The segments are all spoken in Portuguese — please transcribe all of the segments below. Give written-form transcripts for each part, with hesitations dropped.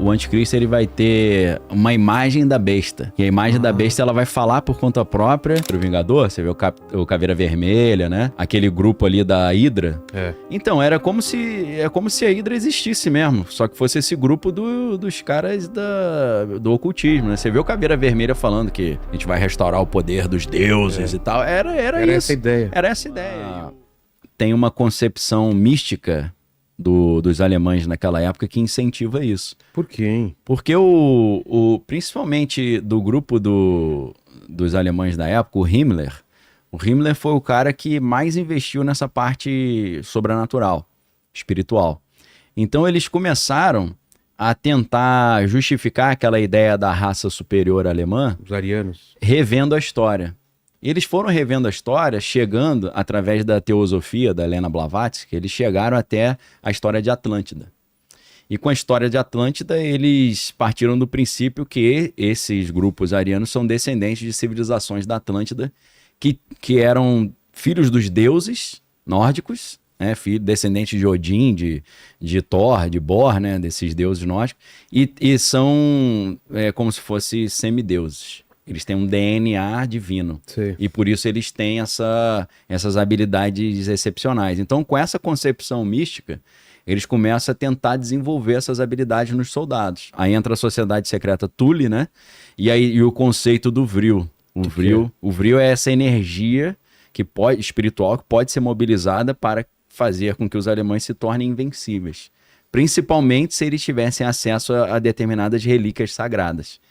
o anticristo ele vai ter uma imagem da besta. E a imagem da besta ela vai falar por conta própria. O Vingador, você vê o Caveira Vermelha, né? Aquele grupo ali da Hydra. Então, é como se a Hydra existisse mesmo. Só que fosse esse grupo dos caras do ocultismo, né? Você vê o Caveira Vermelha falando que a gente vai restaurar o poder dos deuses e tal. Era isso. Essa ideia. Era essa ideia. Tem uma concepção mística dos alemães naquela época que incentiva isso. Por quê, hein? Porque principalmente do grupo dos alemães da época, o Himmler foi o cara que mais investiu nessa parte sobrenatural, espiritual. Então eles começaram a tentar justificar aquela ideia da raça superior alemã, os arianos, revendo a história. Eles foram revendo a história, chegando, através da teosofia da Helena Blavatsky, eles chegaram até a história de Atlântida. E com a história de Atlântida, eles partiram do princípio que esses grupos arianos são descendentes de civilizações da Atlântida, que eram filhos dos deuses nórdicos, né, descendentes de Odin, de Thor, de Bor, né, desses deuses nórdicos, e são como se fossem semideuses. Eles têm um DNA divino. Sim. E por isso eles têm essas habilidades excepcionais. Então, com essa concepção mística, eles começam a tentar desenvolver essas habilidades nos soldados. Aí entra a sociedade secreta Thule, né? E o conceito do Vril. O Vril é essa energia espiritual que pode ser mobilizada para fazer com que os alemães se tornem invencíveis. Principalmente se eles tivessem acesso a determinadas relíquias sagradas.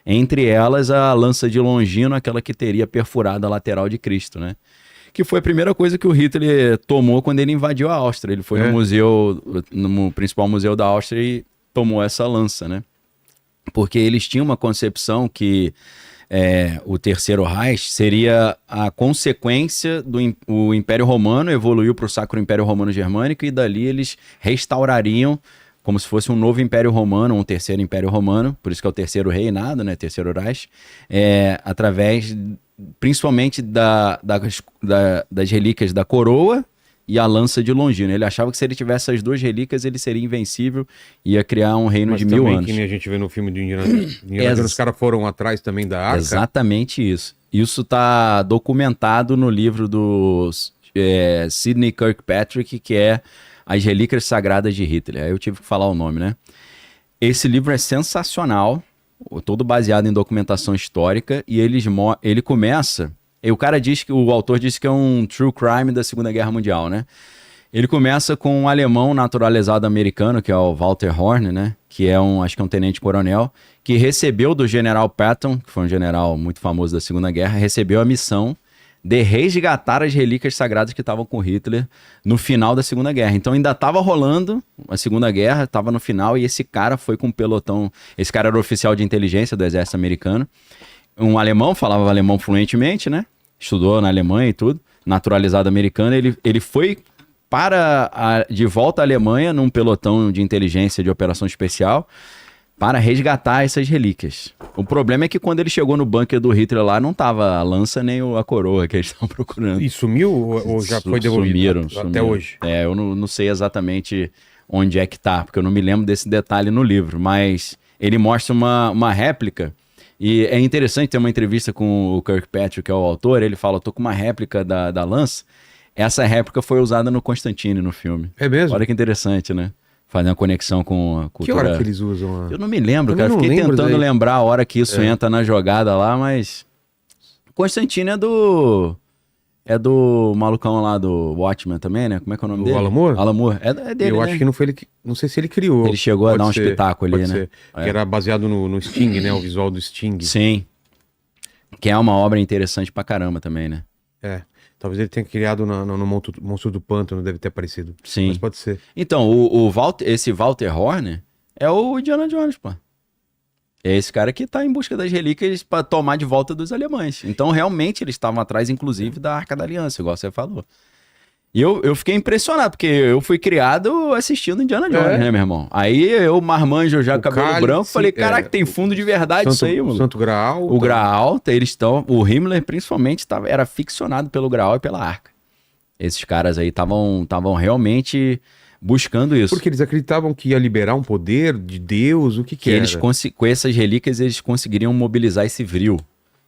Entre elas, a lança de Longino, aquela que teria perfurado a lateral de Cristo, né? Que foi a primeira coisa que o Hitler tomou quando ele invadiu a Áustria. Ele foi no principal museu da Áustria e tomou essa lança, né? Porque eles tinham uma concepção que o Terceiro Reich seria a consequência do Império Romano, evoluiu para o Sacro Império Romano Germânico e dali eles restaurariam como se fosse um novo Império Romano, um terceiro Império Romano, por isso que é o Terceiro Reinado, né, Terceiro Reich, através principalmente das relíquias da coroa e a lança de Longino. Ele achava que se ele tivesse essas duas relíquias, ele seria invencível e ia criar um reino de 1000 anos. Que nem a gente vê no filme do Indiana Jones, os caras foram atrás também da arca. Exatamente isso. Isso está documentado no livro do Sidney Kirkpatrick, que é As Relíquias Sagradas de Hitler. Aí eu tive que falar o nome, né? Esse livro é sensacional, todo baseado em documentação histórica, e ele começa... O autor disse que é um true crime da Segunda Guerra Mundial, né? Ele começa com um alemão naturalizado americano, que é o Walter Horn, né? Que acho que é um tenente-coronel, que recebeu do general Patton, que foi um general muito famoso da Segunda Guerra, recebeu a missão de resgatar as relíquias sagradas que estavam com Hitler no final da Segunda Guerra. Então ainda estava rolando a Segunda Guerra, estava no final, e esse cara foi com um pelotão. Esse cara era oficial de inteligência do exército americano. Um alemão, falava alemão fluentemente, né? Estudou na Alemanha e tudo, naturalizado americano. Ele foi de volta à Alemanha num pelotão de inteligência de operação especial para resgatar essas relíquias. O problema é que quando ele chegou no bunker do Hitler lá, não tava a lança nem a coroa que eles estavam procurando. E sumiu ou já foi devolvido? Sumiram. Até hoje? Eu não sei exatamente onde é que tá, porque eu não me lembro desse detalhe no livro, mas ele mostra uma réplica. E é interessante ter uma entrevista com o Kirkpatrick, que é o autor. Ele fala, tô com uma réplica da lança. Essa réplica foi usada no Constantine, no filme. É mesmo? Olha que interessante, né? Fazer uma conexão com a cultura... Que hora que eles usam? Eu não me lembro, cara. Fiquei tentando lembrar a hora que isso entra na jogada lá, mas... Constantine é do malucão lá do Watchmen também, né? Como é que é o nome dele? O Alan Moore? Alan Moore. É dele, Eu acho que não foi ele... Não sei se ele criou. Ele chegou a dar um espetáculo ali, né? Que era baseado no Sting, né? O visual do Sting. Sim. Que é uma obra interessante pra caramba também, né? Talvez ele tenha criado no Monstro do Pântano, deve ter aparecido. Sim. Mas pode ser. Então, esse Walter Horner é o Indiana Jones, pô. É esse cara que tá em busca das relíquias para tomar de volta dos alemães. Então, realmente, eles estavam atrás, inclusive, da Arca da Aliança, igual você falou. E eu fiquei impressionado, porque eu fui criado assistindo Indiana Jones, né, meu irmão? Aí eu, marmanjo já, cabelo branco, falei, caraca, tem fundo de verdade isso aí, mano. Santo Graal. O Graal, o Himmler, principalmente, era ficcionado pelo Graal e pela Arca. Esses caras aí estavam realmente buscando isso. Porque eles acreditavam que ia liberar um poder de Deus, o que era? Com essas relíquias eles conseguiriam mobilizar esse vril,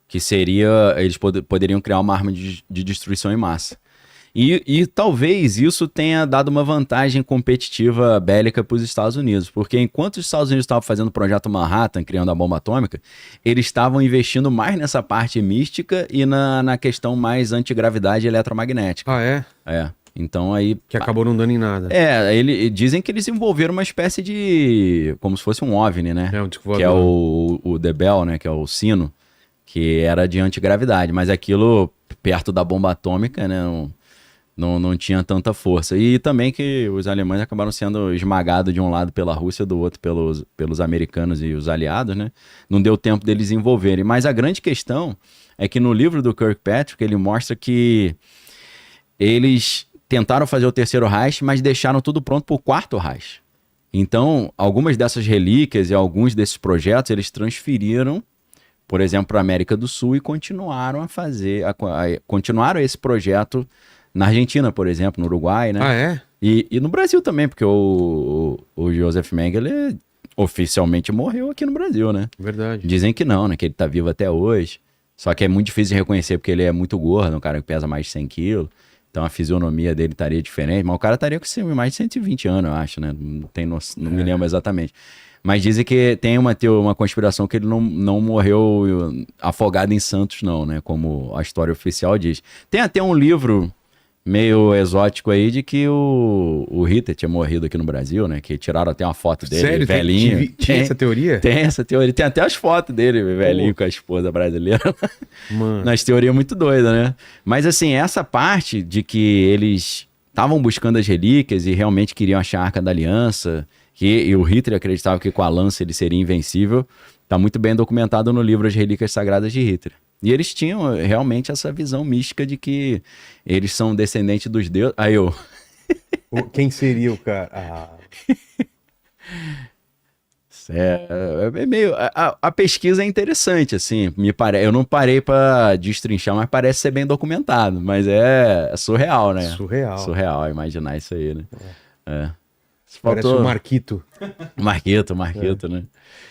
que seria, eles poderiam criar uma arma de destruição em massa. E talvez isso tenha dado uma vantagem competitiva bélica para os Estados Unidos, porque enquanto os Estados Unidos estavam fazendo o projeto Manhattan, criando a bomba atômica, eles estavam investindo mais nessa parte mística e na questão mais antigravidade e eletromagnética. Ah, é? É. Então aí... Que acabou não dando em nada. Dizem que eles desenvolveram uma espécie de... como se fosse um OVNI, né? É um disco Que é voador. o The Bell, né? Que é o sino, que era de antigravidade. Mas aquilo, perto da bomba atômica, né? Não tinha tanta força. E também que os alemães acabaram sendo esmagados de um lado pela Rússia, do outro pelos americanos e os aliados, né? Não deu tempo deles desenvolverem. Mas a grande questão é que no livro do Kirkpatrick, ele mostra que eles tentaram fazer o terceiro Reich, mas deixaram tudo pronto para o quarto Reich. Então, algumas dessas relíquias e alguns desses projetos, eles transferiram, por exemplo, para a América do Sul e continuaram continuaram esse projeto na Argentina, por exemplo, no Uruguai, né? Ah, é? E no Brasil também, porque o Joseph Mengele oficialmente morreu aqui no Brasil, né? Verdade. Dizem que não, né? Que ele tá vivo até hoje. Só que é muito difícil de reconhecer, porque ele é muito gordo, um cara que pesa mais de 100 quilos. Então a fisionomia dele estaria diferente. Mas o cara estaria com mais de 120 anos, eu acho, né? Não me lembro exatamente. Mas dizem que tem uma conspiração que ele não morreu afogado em Santos, não, né? Como a história oficial diz. Tem até um livro meio exótico aí de que o Hitler tinha morrido aqui no Brasil, né? Que tiraram até uma foto dele, Sério? velhinho. Tinha essa teoria? Tem essa teoria. Tem até as fotos dele, velhinho, com a esposa brasileira. Mano. Nas teorias muito doidas, né? Mas assim, essa parte de que eles estavam buscando as relíquias e realmente queriam achar a Arca da Aliança, e o Hitler acreditava que com a lança ele seria invencível, tá muito bem documentado no livro As Relíquias Sagradas de Hitler. E eles tinham realmente essa visão mística de que eles são descendentes dos deuses. Aí eu... Quem seria o cara? Ah. É meio... A pesquisa é interessante, assim, eu não parei para destrinchar, mas parece ser bem documentado, mas é surreal, né? Surreal imaginar isso aí, né? Parece o Marquito. Marquito, né?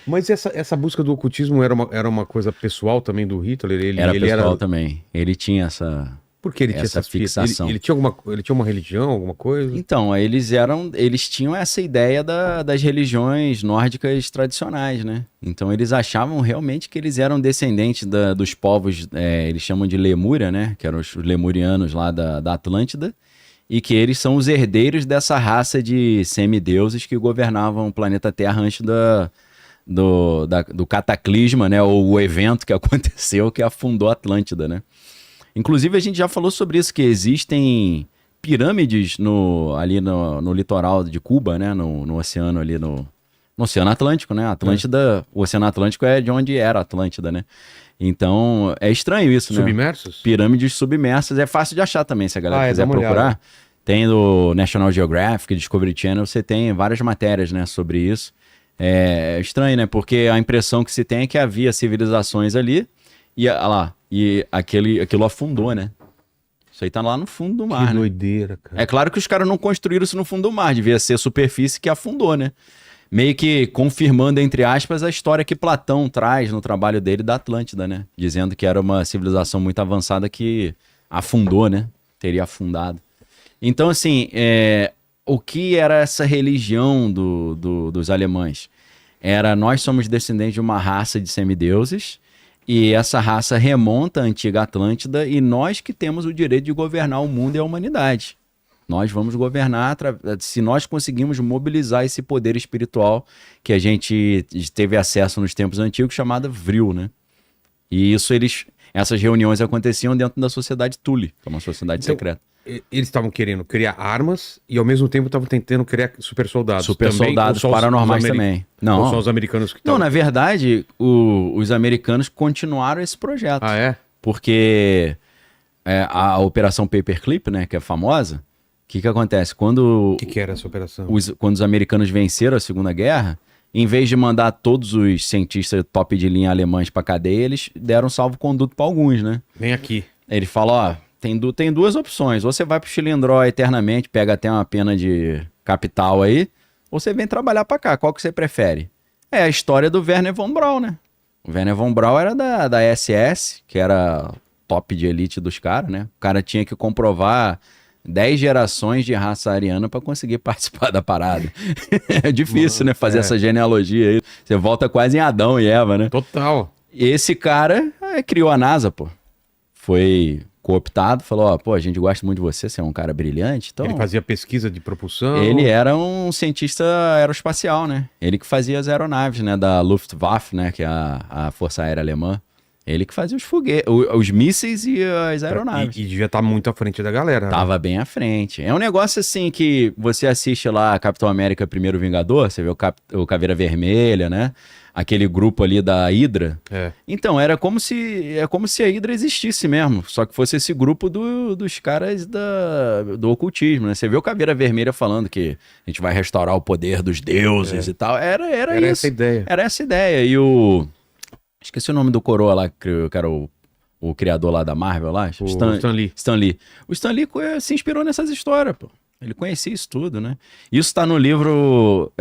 Mas essa busca do ocultismo era uma coisa pessoal também do Hitler? Ele pessoal também. Ele tinha essa... Por que ele tinha essa fixação? Ele tinha uma religião, alguma coisa? Então, eles tinham essa ideia das religiões nórdicas tradicionais, né? Então, eles achavam realmente que eles eram descendentes dos povos, eles chamam de Lemúria, né? Que eram os lemurianos lá da Atlântida, e que eles são os herdeiros dessa raça de semideuses que governavam o planeta Terra antes do cataclisma, né? Ou o evento que aconteceu que afundou a Atlântida, né? Inclusive, a gente já falou sobre isso, que existem pirâmides ali no litoral de Cuba, né? No oceano ali, no Oceano Atlântico, né? O Oceano Atlântico é de onde era a Atlântida, né? Então, é estranho isso, né? Submersos? Pirâmides submersas. É fácil de achar também, se a galera quiser procurar. Olhada. Tem no National Geographic, Discovery Channel, você tem várias matérias, né, sobre isso. É estranho, né? Porque a impressão que se tem é que havia civilizações ali e aquilo afundou, né? Isso aí tá lá no fundo do mar, Que né? doideira, cara. É claro que os caras não construíram isso no fundo do mar, devia ser superfície que afundou, né? Meio que confirmando, entre aspas, a história que Platão traz no trabalho dele da Atlântida, né? Dizendo que era uma civilização muito avançada que afundou, né? Teria afundado. Então, assim, o que era essa religião dos alemães? Nós somos descendentes de uma raça de semideuses, e essa raça remonta à antiga Atlântida, e nós que temos o direito de governar o mundo e a humanidade. Nós vamos governar se nós conseguimos mobilizar esse poder espiritual que a gente teve acesso nos tempos antigos, chamado Vril, né? E essas reuniões aconteciam dentro da sociedade Thule, que é uma sociedade secreta. Eles estavam querendo criar armas e ao mesmo tempo estavam tentando criar super soldados. Super soldados paranormais também. Não. Ou só os americanos que estavam... Não, na verdade, os americanos continuaram esse projeto. Ah, é? Porque a Operação Paperclip, né, que é famosa, o que acontece? O que era essa operação? Quando os americanos venceram a Segunda Guerra, em vez de mandar todos os cientistas top de linha alemães pra cadeia, eles deram salvo-conduto pra alguns, né? Vem aqui. Ele fala, tem duas opções. Ou você vai pro Chilindró eternamente, pega até uma pena de capital aí, ou você vem trabalhar pra cá. Qual que você prefere? É a história do Wernher von Braun, né? O Wernher von Braun era da SS, que era top de elite dos caras, né? O cara tinha que comprovar 10 gerações de raça ariana pra conseguir participar da parada. É difícil, né? Fazer essa genealogia aí. Você volta quase em Adão e Eva, né? Total. Esse cara criou a NASA, pô. Foi cooptado, falou, ó, pô, a gente gosta muito de você, você é um cara brilhante. Então, Ele fazia pesquisa de propulsão. ele era um cientista aeroespacial, né? Ele que fazia as aeronaves, né? Da Luftwaffe, né? Que é a Força Aérea Alemã. Ele que fazia os foguetes, os mísseis e as aeronaves. E devia estar muito à frente da galera. Né? Tava bem à frente. É um negócio assim que você assiste lá Capitão América Primeiro Vingador, você vê o Caveira Vermelha, né? Aquele grupo ali da Hydra. É. Então, é como se a Hydra existisse mesmo, só que fosse esse grupo dos caras do ocultismo, né? Você vê o Caveira Vermelha falando que a gente vai restaurar o poder dos deuses e tal. Era isso. Essa a ideia. Era essa ideia. E o... Esqueci o nome do coroa lá, que era o criador lá da Marvel lá. O Stan Lee. Stan Lee. O Stan Lee se inspirou nessas histórias, pô. Ele conhecia isso tudo, né? Isso tá no livro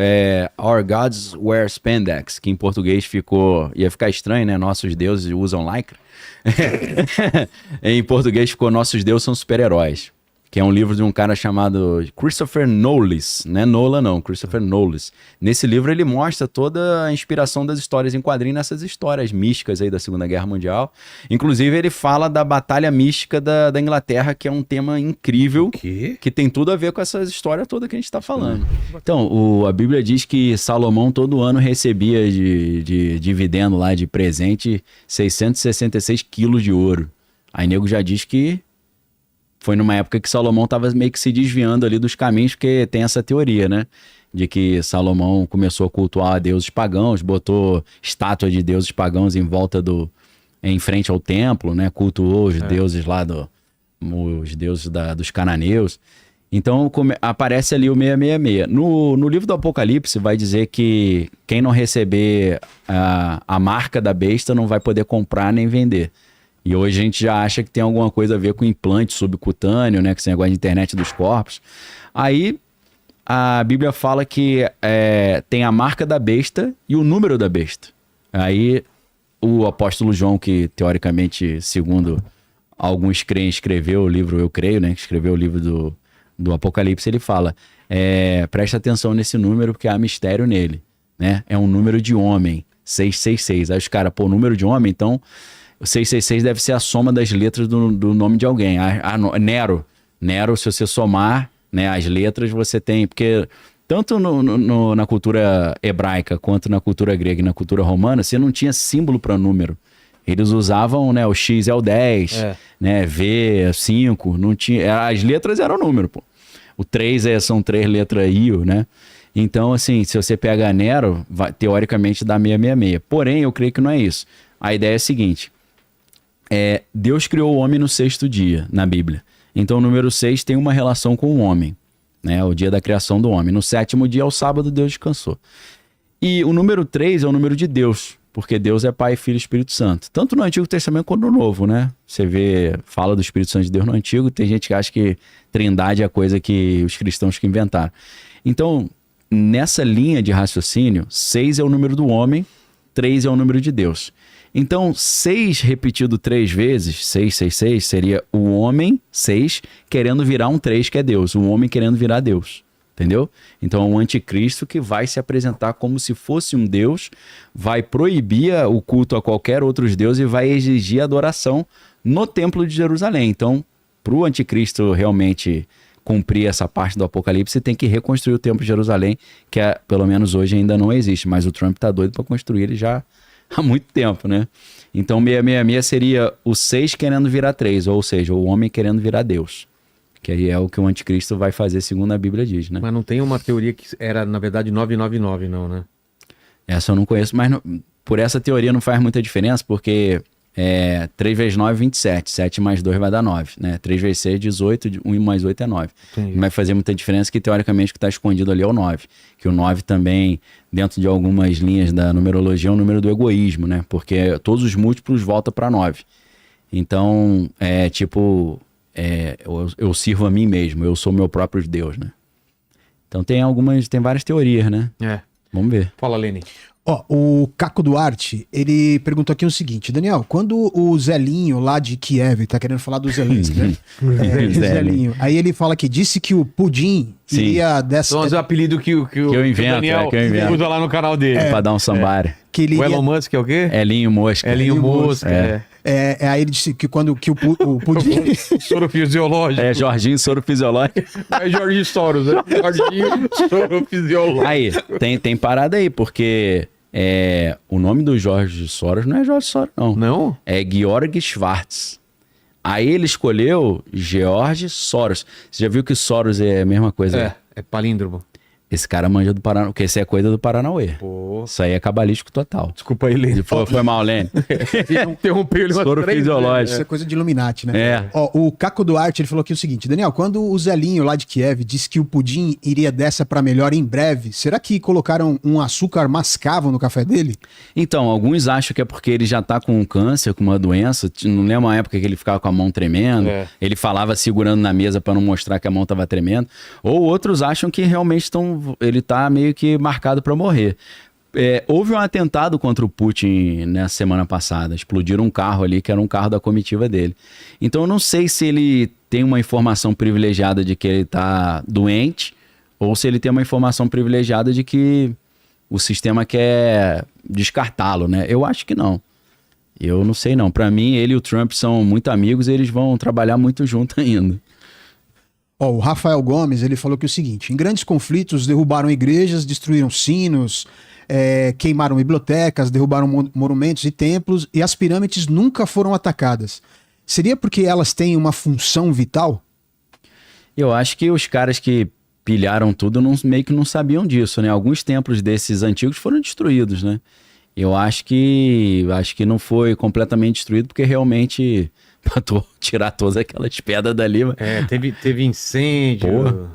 Our Gods Wear Spandex, que em português ia ficar estranho, né? Nossos deuses usam lycra. Em português ficou Nossos Deuses São Super-Heróis, que é um livro de um cara chamado Christopher Knowles, não é Nolan não, Christopher Knowles. Nesse livro ele mostra toda a inspiração das histórias em quadrinhos nessas histórias místicas aí da Segunda Guerra Mundial. Inclusive ele fala da Batalha Mística da Inglaterra, que é um tema incrível, que tem tudo a ver com essa história toda que a gente está falando. Então, a Bíblia diz que Salomão todo ano recebia de dividendo lá, de presente, 666 quilos de ouro. Aí nego já diz que foi numa época que Salomão estava meio que se desviando ali dos caminhos, porque tem essa teoria, né? De que Salomão começou a cultuar deuses pagãos, botou estátua de deuses pagãos em frente ao templo, né? Cultuou os deuses lá, os deuses dos cananeus. Então aparece ali o 666. No livro do Apocalipse vai dizer que quem não receber a marca da besta não vai poder comprar nem vender. E hoje a gente já acha que tem alguma coisa a ver com implante subcutâneo, né? Com esse negócio de internet dos corpos. Aí a Bíblia fala que tem a marca da besta e o número da besta. Aí o apóstolo João, que teoricamente, segundo alguns creem, escreveu o livro, eu creio, né? Que escreveu o livro do Apocalipse, ele fala, presta atenção nesse número porque há mistério nele, né? É um número de homem, 666. Aí os caras, o número de homem, então... O 666 deve ser a soma das letras do nome de alguém. Nero. Nero, se você somar, né, as letras, você tem... Porque tanto na cultura hebraica, quanto na cultura grega e na cultura romana, você não tinha símbolo para número. Eles usavam, né, o X é o 10, né, V é 5, não tinha... As letras eram número, pô. O 3 são 3 letras IO, né? Então, assim, se você pega Nero, teoricamente dá 666. Porém, eu creio que não é isso. A ideia é a seguinte... Deus criou o homem no 6º dia, na Bíblia. Então o número 6 tem uma relação com o homem, né? O dia da criação do homem. No 7º dia é o sábado, Deus descansou. E o número 3 é o número de Deus, porque Deus é Pai, Filho e Espírito Santo. Tanto no Antigo Testamento quanto no Novo, né? Você fala do Espírito Santo de Deus no Antigo, tem gente que acha que Trindade é a coisa que os cristãos que inventaram. Então, nessa linha de raciocínio, 6 é o número do homem, 3 é o número de Deus. Então, 6 repetido 3 vezes, 666, seria o homem, 6, querendo virar um 3, que é Deus. O homem querendo virar Deus, entendeu? Então, é um anticristo que vai se apresentar como se fosse um Deus, vai proibir o culto a qualquer outro Deus e vai exigir adoração no Templo de Jerusalém. Então, para o anticristo realmente cumprir essa parte do Apocalipse, tem que reconstruir o Templo de Jerusalém, que pelo menos hoje ainda não existe, mas o Trump tá doido para construir ele já... há muito tempo, né? Então 666 seria o 6 querendo virar 3, ou seja, o homem querendo virar Deus. Que aí é o que o anticristo vai fazer, segundo a Bíblia diz, né? Mas não tem uma teoria que era, na verdade, 999, não, né? Essa eu não conheço, mas por essa teoria não faz muita diferença, porque 3 vezes 9 é 27, 7 mais 2 vai dar 9, né? 3 vezes 6 é 18, 1 mais 8 é 9. Entendi. Não vai fazer muita diferença, que teoricamente o que está escondido ali é o 9. Que o 9 também, dentro de algumas linhas da numerologia, é o número do egoísmo, né? Porque todos os múltiplos voltam para 9. Então, eu sirvo a mim mesmo, eu sou meu próprio Deus, né? Então tem várias teorias, né? É. Vamos ver. Fala, Lene. Ó, o Caco Duarte, ele perguntou aqui o seguinte, Daniel, quando o Zelinho lá de Kiev, tá querendo falar do Zelensky, né? Zelinho. Aí ele fala que disse que o Pudim Sim. iria dessa... São os apelidos que o eu invento, Daniel que eu invento. usa lá no canal dele. Pra dar um sambário. Que ele O iria... Elon Musk é o quê? Elinho Mosca. Elinho Mosca. aí ele disse que quando que o Pudim... Soro fisiológico. É, Jorginho Soro Fisiológico. Não é Jorginho Soros, né? Jorginho Soro fisiológico. Aí, tem parada aí, porque o nome do Jorge Soros não é Jorge Soros, não. Não? É Georg Schwartz. Aí ele escolheu George Soros. Você já viu que Soros é a mesma coisa? É palíndromo. Esse cara manja do Paranauê, porque esse é coisa do Paranauê. Pô. Isso aí é cabalístico total. Desculpa aí, Lene. Foi mal, Lene. Interrompeu ele umas Soro 3 fisiológico. Isso é coisa de Illuminati, né? É. Ó, o Caco Duarte, ele falou aqui o seguinte, Daniel, quando o Zelinho lá de Kiev disse que o Pudim iria dessa pra melhor em breve, será que colocaram um açúcar mascavo no café dele? Então, alguns acham que é porque ele já tá com um câncer, com uma doença. Não lembro uma época que ele ficava com a mão tremendo. É. Ele falava segurando na mesa pra não mostrar que a mão tava tremendo. Ou outros acham que realmente ele tá meio que marcado pra morrer. Houve um atentado contra o Putin na semana passada. Explodiram um carro ali, que era um carro da comitiva dele. Então eu não sei se ele tem uma informação privilegiada de que ele tá doente, ou se ele tem uma informação privilegiada de que o sistema quer descartá-lo, né? Eu acho que não. Eu não sei não. Pra mim, ele e o Trump são muito amigos e eles vão trabalhar muito junto ainda. Ó, o Rafael Gomes, ele falou que o seguinte, em grandes conflitos derrubaram igrejas, destruíram sinos, queimaram bibliotecas, derrubaram monumentos e templos e as pirâmides nunca foram atacadas. Seria porque elas têm uma função vital? Eu acho que os caras que pilharam tudo meio que não sabiam disso, né? Alguns templos desses antigos foram destruídos, né? Eu acho que não foi completamente destruído porque realmente pra tirar todas aquelas pedras dali. Teve incêndio. Porra.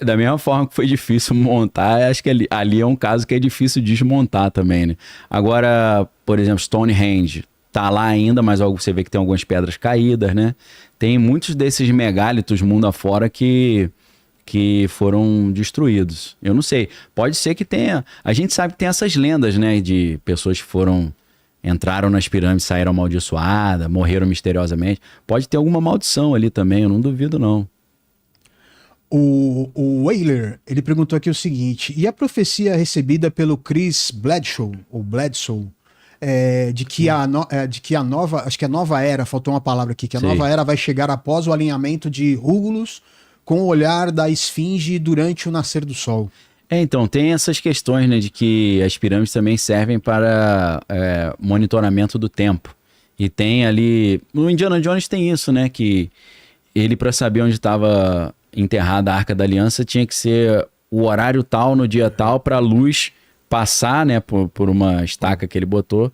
Da mesma forma que foi difícil montar, acho que ali é um caso que é difícil desmontar também, né? Agora, por exemplo, Stonehenge tá lá ainda, mas você vê que tem algumas pedras caídas, né? Tem muitos desses megálitos mundo afora que foram destruídos. Eu não sei. Pode ser que tenha... A gente sabe que tem essas lendas, né? De pessoas que entraram nas pirâmides, saíram amaldiçoadas, morreram misteriosamente. Pode ter alguma maldição ali também, eu não duvido não. O Whaler, ele perguntou aqui o seguinte, e a profecia recebida pelo Chris Bledsoe, de que a nova, acho que a nova era, faltou uma palavra aqui, que a Sim. nova era vai chegar após o alinhamento de Rúgulus com o olhar da esfinge durante o nascer do sol. Então, tem essas questões, né, de que as pirâmides também servem para monitoramento do tempo. E tem ali... No Indiana Jones tem isso, né, que ele, para saber onde estava enterrada a Arca da Aliança, tinha que ser o horário tal, no dia tal, para a luz passar, né, por uma estaca que ele botou.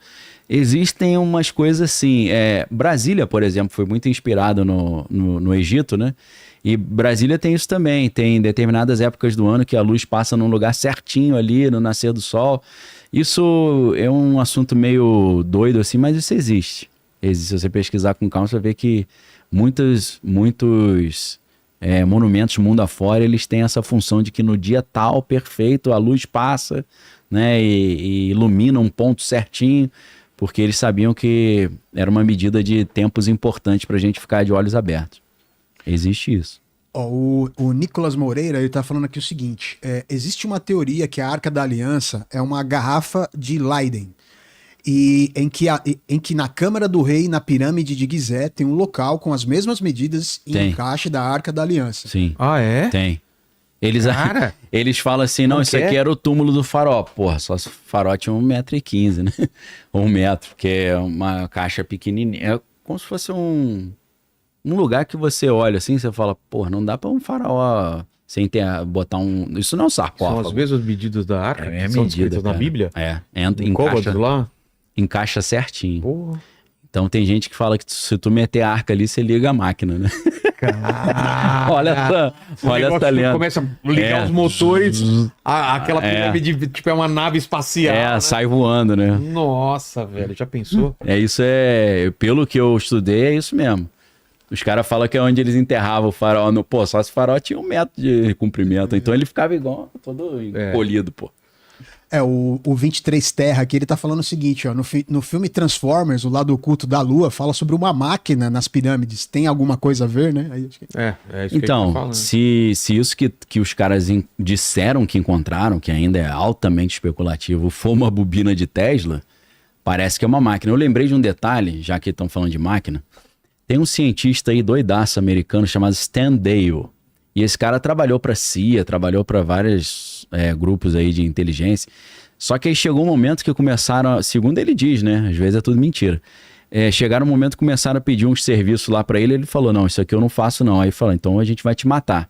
Existem umas coisas assim... Brasília, por exemplo, foi muito inspirado no Egito, né? E Brasília tem isso também, tem determinadas épocas do ano que a luz passa num lugar certinho ali, no nascer do sol. Isso é um assunto meio doido assim, mas isso existe. Se você pesquisar com calma, você vai ver que muitos monumentos mundo afora, eles têm essa função de que no dia tal, perfeito, a luz passa, né, e ilumina um ponto certinho, porque eles sabiam que era uma medida de tempos importante para a gente ficar de olhos abertos. Existe isso. O Nicolas Moreira, ele tá falando aqui o seguinte, existe uma teoria que a Arca da Aliança é uma garrafa de Leiden, e em que na Câmara do Rei, na pirâmide de Gizé, tem um local com as mesmas medidas e encaixe da Arca da Aliança. Sim. Ah, é? Tem. Cara. Eles falam assim, não, isso aqui era o túmulo do faraó. Porra, só se o faraó tinha 1,15 m, né? Ou 1 metro, porque é uma caixa pequenininha. É como se fosse um lugar que você olha assim, você fala, porra, não dá pra um faraó sem botar um... Isso não é um sarcófago. São as mesmas medidas da arca? São descritas na Bíblia? Encaixa certinho. Porra. Então tem gente que fala que se tu meter a arca ali, você liga a máquina, né? Olha essa lenda. Começa a ligar os motores, aquela pirâmide, tipo, é uma nave espacial. Né? Sai voando, né? Nossa, velho, já pensou? Pelo que eu estudei, é isso mesmo. Os caras falam que é onde eles enterravam o faraó. Pô, só se o faraó tinha 1 metro de comprimento. Então ele ficava igual, todo encolhido, pô. O 23 Terra aqui, ele tá falando o seguinte, ó, no filme Transformers, o lado oculto da Lua, fala sobre uma máquina nas pirâmides. Tem alguma coisa a ver, né? Aí, acho que... É isso que ele tá Então, falando. se isso que os caras disseram que encontraram, que ainda é altamente especulativo, for uma bobina de Tesla, parece que é uma máquina. Eu lembrei de um detalhe, já que estão falando de máquina. Tem um cientista aí doidaço americano chamado Stan Dale. E esse cara trabalhou para CIA, trabalhou para vários grupos aí de inteligência. Só que aí chegou um momento que começaram, segundo ele diz, né? Às vezes é tudo mentira. Chegaram um momento que começaram a pedir uns serviços lá para ele. Ele falou, não, isso aqui eu não faço não. Aí falou, então a gente vai te matar.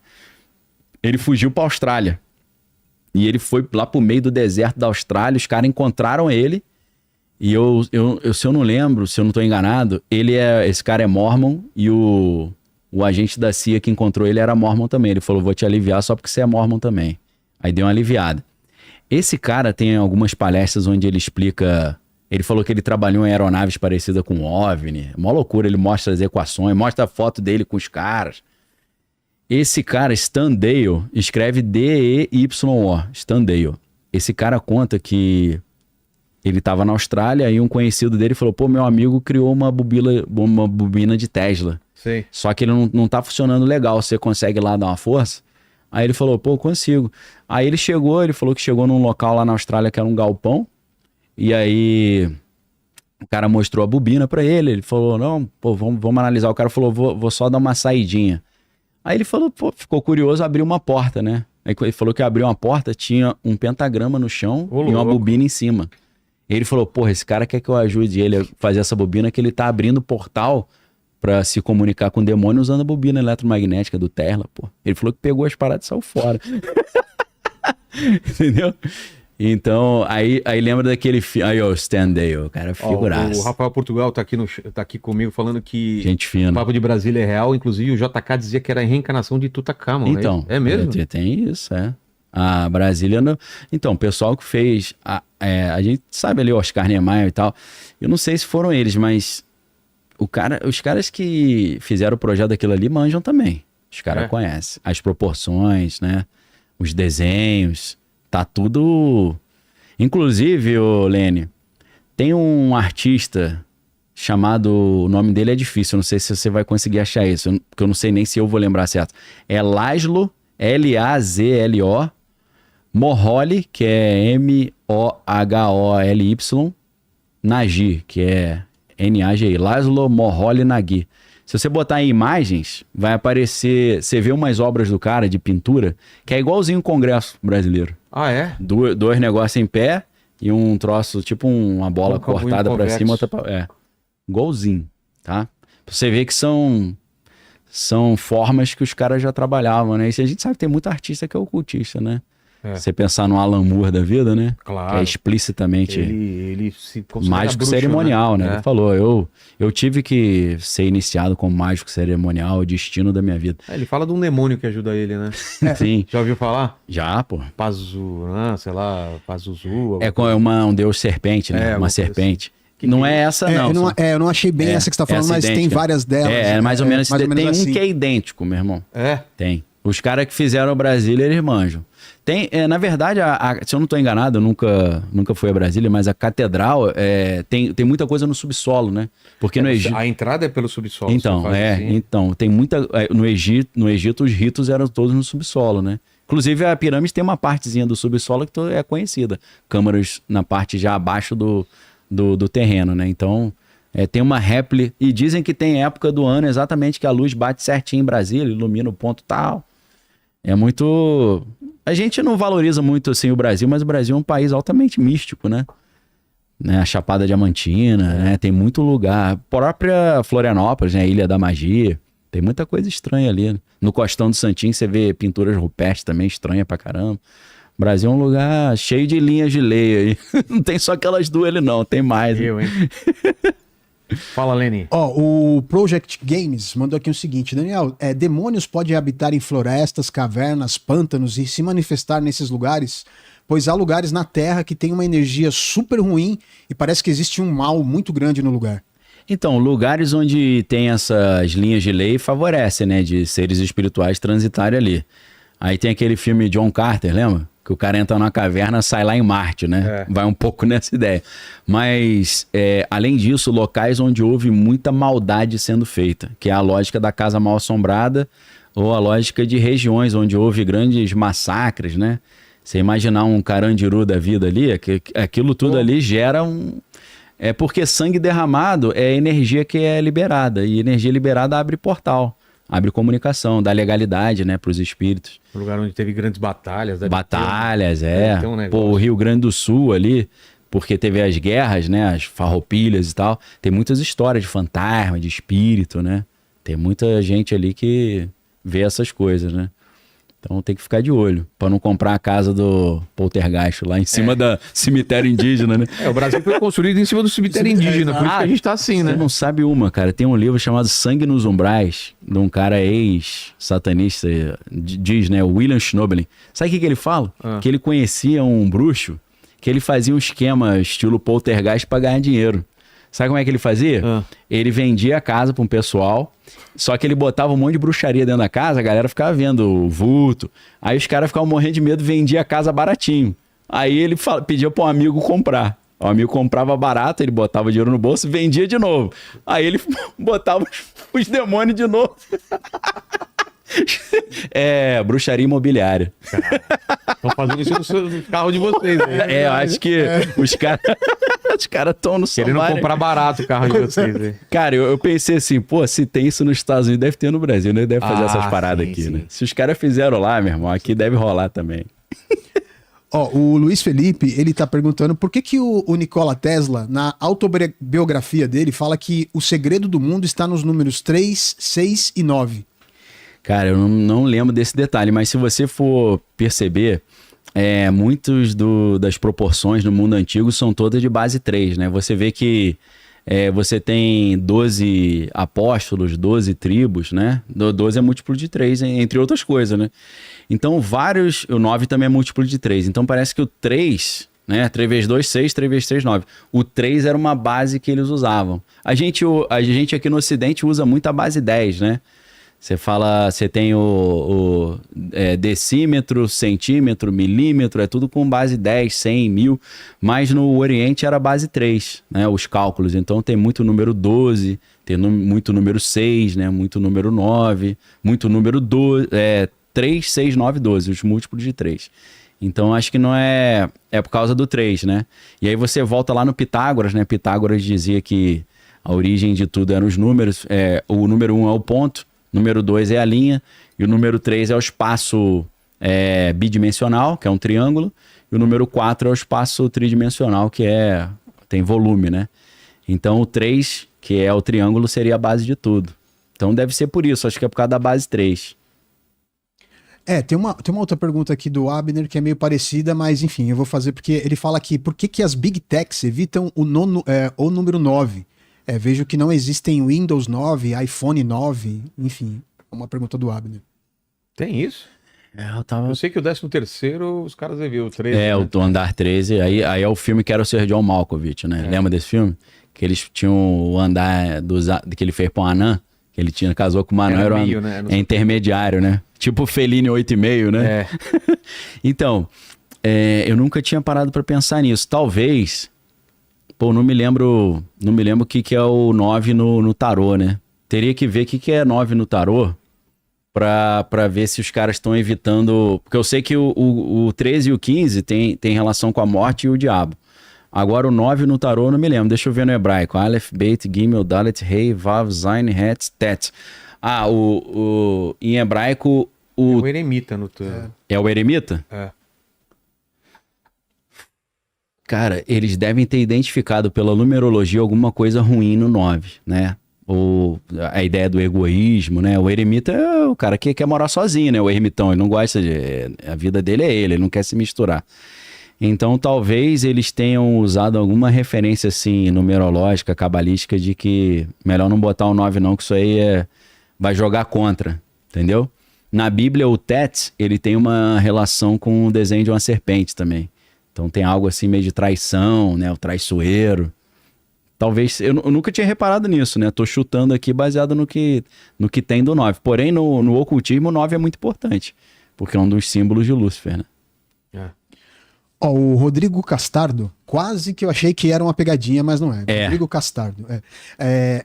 Ele fugiu para Austrália. E ele foi lá pro meio do deserto da Austrália. Os caras encontraram ele. E se eu não lembro, se eu não tô enganado, esse cara é mormon e o agente da CIA que encontrou ele era mormon também. Ele falou, vou te aliviar só porque você é mormon também. Aí deu uma aliviada. Esse cara tem algumas palestras onde ele explica... Ele falou que ele trabalhou em aeronaves parecidas com OVNI. Mó loucura, ele mostra as equações, mostra a foto dele com os caras. Esse cara, Stan Dale, escreve D-E-Y-O, Stan Dale. Esse cara conta que ele estava na Austrália e um conhecido dele falou, pô, meu amigo criou uma bobina de Tesla. Sei. Só que ele não tá funcionando legal, você consegue lá dar uma força? Aí ele falou, pô, consigo. Aí ele falou que chegou num local lá na Austrália que era um galpão, e aí o cara mostrou a bobina pra ele, ele falou, não, pô, vamos analisar. O cara falou, vou só dar uma saidinha. Aí ele falou, pô, ficou curioso, abriu uma porta, né? Aí ele falou que abriu uma porta, tinha um pentagrama no chão e uma bobina em cima. Ele falou, porra, esse cara quer que eu ajude ele a fazer essa bobina, que ele tá abrindo portal pra se comunicar com o demônio usando a bobina eletromagnética do Tesla, pô. Ele falou que pegou as paradas e saiu fora. Entendeu? Então, aí lembra daquele filme. Aí, o Stan Dale, o cara figuraço. O Rafael Portugal tá aqui comigo falando que gente fina. O Papo de Brasília é real. Inclusive, o JK dizia que era a reencarnação de Tutankhamon. Então, é mesmo? Tem isso, A Brasília... Então, o pessoal que fez... A gente sabe ali o Oscar Niemeyer e tal. Eu não sei se foram eles, mas... Os caras que fizeram o projeto daquilo ali manjam também. Os caras conhecem. As proporções, né? Os desenhos. Tá tudo... Inclusive, Lene, tem um artista chamado... O nome dele é difícil. Eu não sei se você vai conseguir achar isso. Porque eu não sei nem se eu vou lembrar certo. É Laszlo, L-A-Z-L-O, Moholy, que é M-O-H-O-L-Y, Nagy, que é N-A-G-I, Laszlo Moholy Nagy. Se você botar em imagens, vai aparecer... Você vê umas obras do cara de pintura, que é igualzinho o Congresso brasileiro. Ah, é? Dois negócios em pé e um troço, tipo uma bola cortada pra cima. Outra pra... igualzinho, tá? Você vê que são formas que os caras já trabalhavam, né? E a gente sabe que tem muito artista que é ocultista, né? Você pensar no Alan Moore da vida, né? Claro. Que é explicitamente ele se considera mágico bruxo, cerimonial, né? Ele falou, eu tive que ser iniciado como mágico cerimonial, o destino da minha vida. Ele fala de um demônio que ajuda ele, né? Sim. Já ouviu falar? Já, pô. Pazuzu. É um deus serpente, né? Uma serpente. Assim. Não é essa, não. Eu não achei bem essa que você tá falando, mas tem várias delas. Mais ou menos. Tem assim. um que é idêntico, meu irmão. É? Tem. Os caras que fizeram o Brasília, eles manjam. Na verdade, se eu não estou enganado, eu nunca fui a Brasília, mas a catedral tem muita coisa no subsolo, né? Porque no Egito... A entrada é pelo subsolo. Então, então tem muita... No Egito, os ritos eram todos no subsolo, né? Inclusive, a pirâmide tem uma partezinha do subsolo que é conhecida. Câmaras na parte já abaixo do terreno, né? Então, tem uma réplica... E dizem que tem época do ano exatamente que a luz bate certinho em Brasília, ilumina o ponto tal. É muito... A gente não valoriza muito assim o Brasil, mas o Brasil é um país altamente místico, né? A Chapada Diamantina, né? Tem muito lugar. A própria Florianópolis, né? A Ilha da Magia. Tem muita coisa estranha ali. Né? No Costão do Santinho você vê pinturas rupestres também estranhas pra caramba. O Brasil é um lugar cheio de linhas de lei aí. Não tem só aquelas duas ali não, tem mais. Hein? Fala, Leni. O Project Games mandou aqui o seguinte, Daniel, demônios podem habitar em florestas, cavernas, pântanos e se manifestar nesses lugares, pois há lugares na Terra que tem uma energia super ruim e parece que existe um mal muito grande no lugar. Então, lugares onde tem essas linhas de lei favorecem, né? De seres espirituais transitarem ali. Aí tem aquele filme John Carter, lembra? Que o cara entra numa caverna, sai lá em Marte, né? Vai um pouco nessa ideia. Mas, além disso, locais onde houve muita maldade sendo feita, que é a lógica da casa mal assombrada ou a lógica de regiões onde houve grandes massacres, né? Você imaginar um Carandiru da vida ali, aquilo tudo ali gera um... É porque sangue derramado é energia que é liberada, e energia liberada abre portal. Abre comunicação, dá legalidade, né, para os espíritos. Um lugar onde teve grandes batalhas. Batalhas, deve ter um negócio. Pô, o Rio Grande do Sul ali, porque teve as guerras, né, as farroupilhas e tal. Tem muitas histórias de fantasma, de espírito, né? Tem muita gente ali que vê essas coisas, né? Então tem que ficar de olho, para não comprar a casa do Poltergeist lá em cima da cemitério indígena, né? O Brasil foi construído em cima do cemitério indígena, por isso que a gente tá assim, né? Você não sabe uma, cara. Tem um livro chamado Sangue nos Umbrais, de um cara ex-satanista, diz, né? O William Schnoebelen. Sabe o que ele fala? Que ele conhecia um bruxo, que ele fazia um esquema estilo Poltergeist para ganhar dinheiro. Sabe como é que ele fazia? Ele vendia a casa para um pessoal, só que ele botava um monte de bruxaria dentro da casa, a galera ficava vendo o vulto. Aí os caras ficavam morrendo de medo, vendia a casa baratinho. Aí ele pedia para um amigo comprar. O amigo comprava barato, ele botava dinheiro no bolso e vendia de novo. Aí ele botava os demônios de novo. Bruxaria imobiliária. Estão fazendo isso no carro de vocês. Né? Eu acho que os caras estão no querendo comprar barato o carro de vocês. Né? Cara, eu pensei assim, pô, se tem isso nos Estados Unidos, deve ter no Brasil, né? Deve fazer essas paradas aqui, né? Se os caras fizeram lá, meu irmão, aqui deve rolar também. O Luiz Felipe, ele tá perguntando por que o Nikola Tesla, na autobiografia dele, fala que o segredo do mundo está nos números 3, 6 e 9. Cara, eu não lembro desse detalhe, mas se você for perceber, muitos das proporções no mundo antigo são todas de base 3, né? Você vê que você tem 12 apóstolos, 12 tribos, né? 12 é múltiplo de 3, entre outras coisas, né? Então, o 9 também é múltiplo de 3. Então, parece que o 3, né? 3 vezes 2, 6, 3 vezes 3, 9. O 3 era uma base que eles usavam. A gente aqui no Ocidente usa muito a base 10, né? Você tem o decímetro, centímetro, milímetro, é tudo com base 10, 100, 1000, mas no Oriente era base 3, né, os cálculos. Então tem muito número 12, tem muito número 6, né, muito número 9, muito número 12, 3, 6, 9, 12, os múltiplos de 3. Então acho que não é por causa do 3, né? E aí você volta lá no Pitágoras, né? Pitágoras dizia que a origem de tudo eram os números, o número 1 é o ponto, número 2 é a linha, e o número 3 é o espaço bidimensional, que é um triângulo, e o número 4 é o espaço tridimensional, que tem volume, né? Então o 3, que é o triângulo, seria a base de tudo. Então deve ser por isso, acho que é por causa da base 3. Tem uma outra pergunta aqui do Abner que é meio parecida, mas enfim, eu vou fazer porque ele fala aqui, por que as Big Techs evitam o número 9? Vejo que não existem Windows 9, iPhone 9, enfim, uma pergunta do Abner. Tem isso? Eu sei que o 13º, os caras viram o 13. Né? O andar 13, aí é o filme que era o Sr. John Malkovich, né? Lembra desse filme? Que eles tinham o andar que ele fez pra um anã, que ele casou com uma anã, era meio, né? Intermediário, né? Tipo Fellini 8,5, né? Então, eu nunca tinha parado pra pensar nisso. Talvez... Pô, não me lembro o que é o 9 no tarô, né? Teria que ver o que é 9 no tarô pra ver se os caras estão evitando... Porque eu sei que o 13 e o 15 tem relação com a morte e o diabo. Agora o 9 no tarô eu não me lembro. Deixa eu ver no hebraico. Aleph, Beit, Gimel, Dalet, Rei, Vav, Zain, Het, Tet. Em hebraico... É o eremita no tarô. É o eremita? Cara, eles devem ter identificado pela numerologia alguma coisa ruim no 9, né? Ou a ideia do egoísmo, né? O eremita é o cara que quer morar sozinho, né? O ermitão, ele não gosta a vida dele é ele não quer se misturar. Então, talvez eles tenham usado alguma referência, assim, numerológica, cabalística, de que melhor não botar o 9 não, que isso aí vai jogar contra, entendeu? Na Bíblia, o Tet, ele tem uma relação com o desenho de uma serpente também. Então tem algo assim meio de traição, né? O traiçoeiro. Talvez, eu nunca tinha reparado nisso, né? Tô chutando aqui baseado no que tem do 9. Porém, no ocultismo, o 9 é muito importante, porque é um dos símbolos de Lúcifer, né? Ó, o Rodrigo Castardo, quase que eu achei que era uma pegadinha, mas não é. Rodrigo Castardo.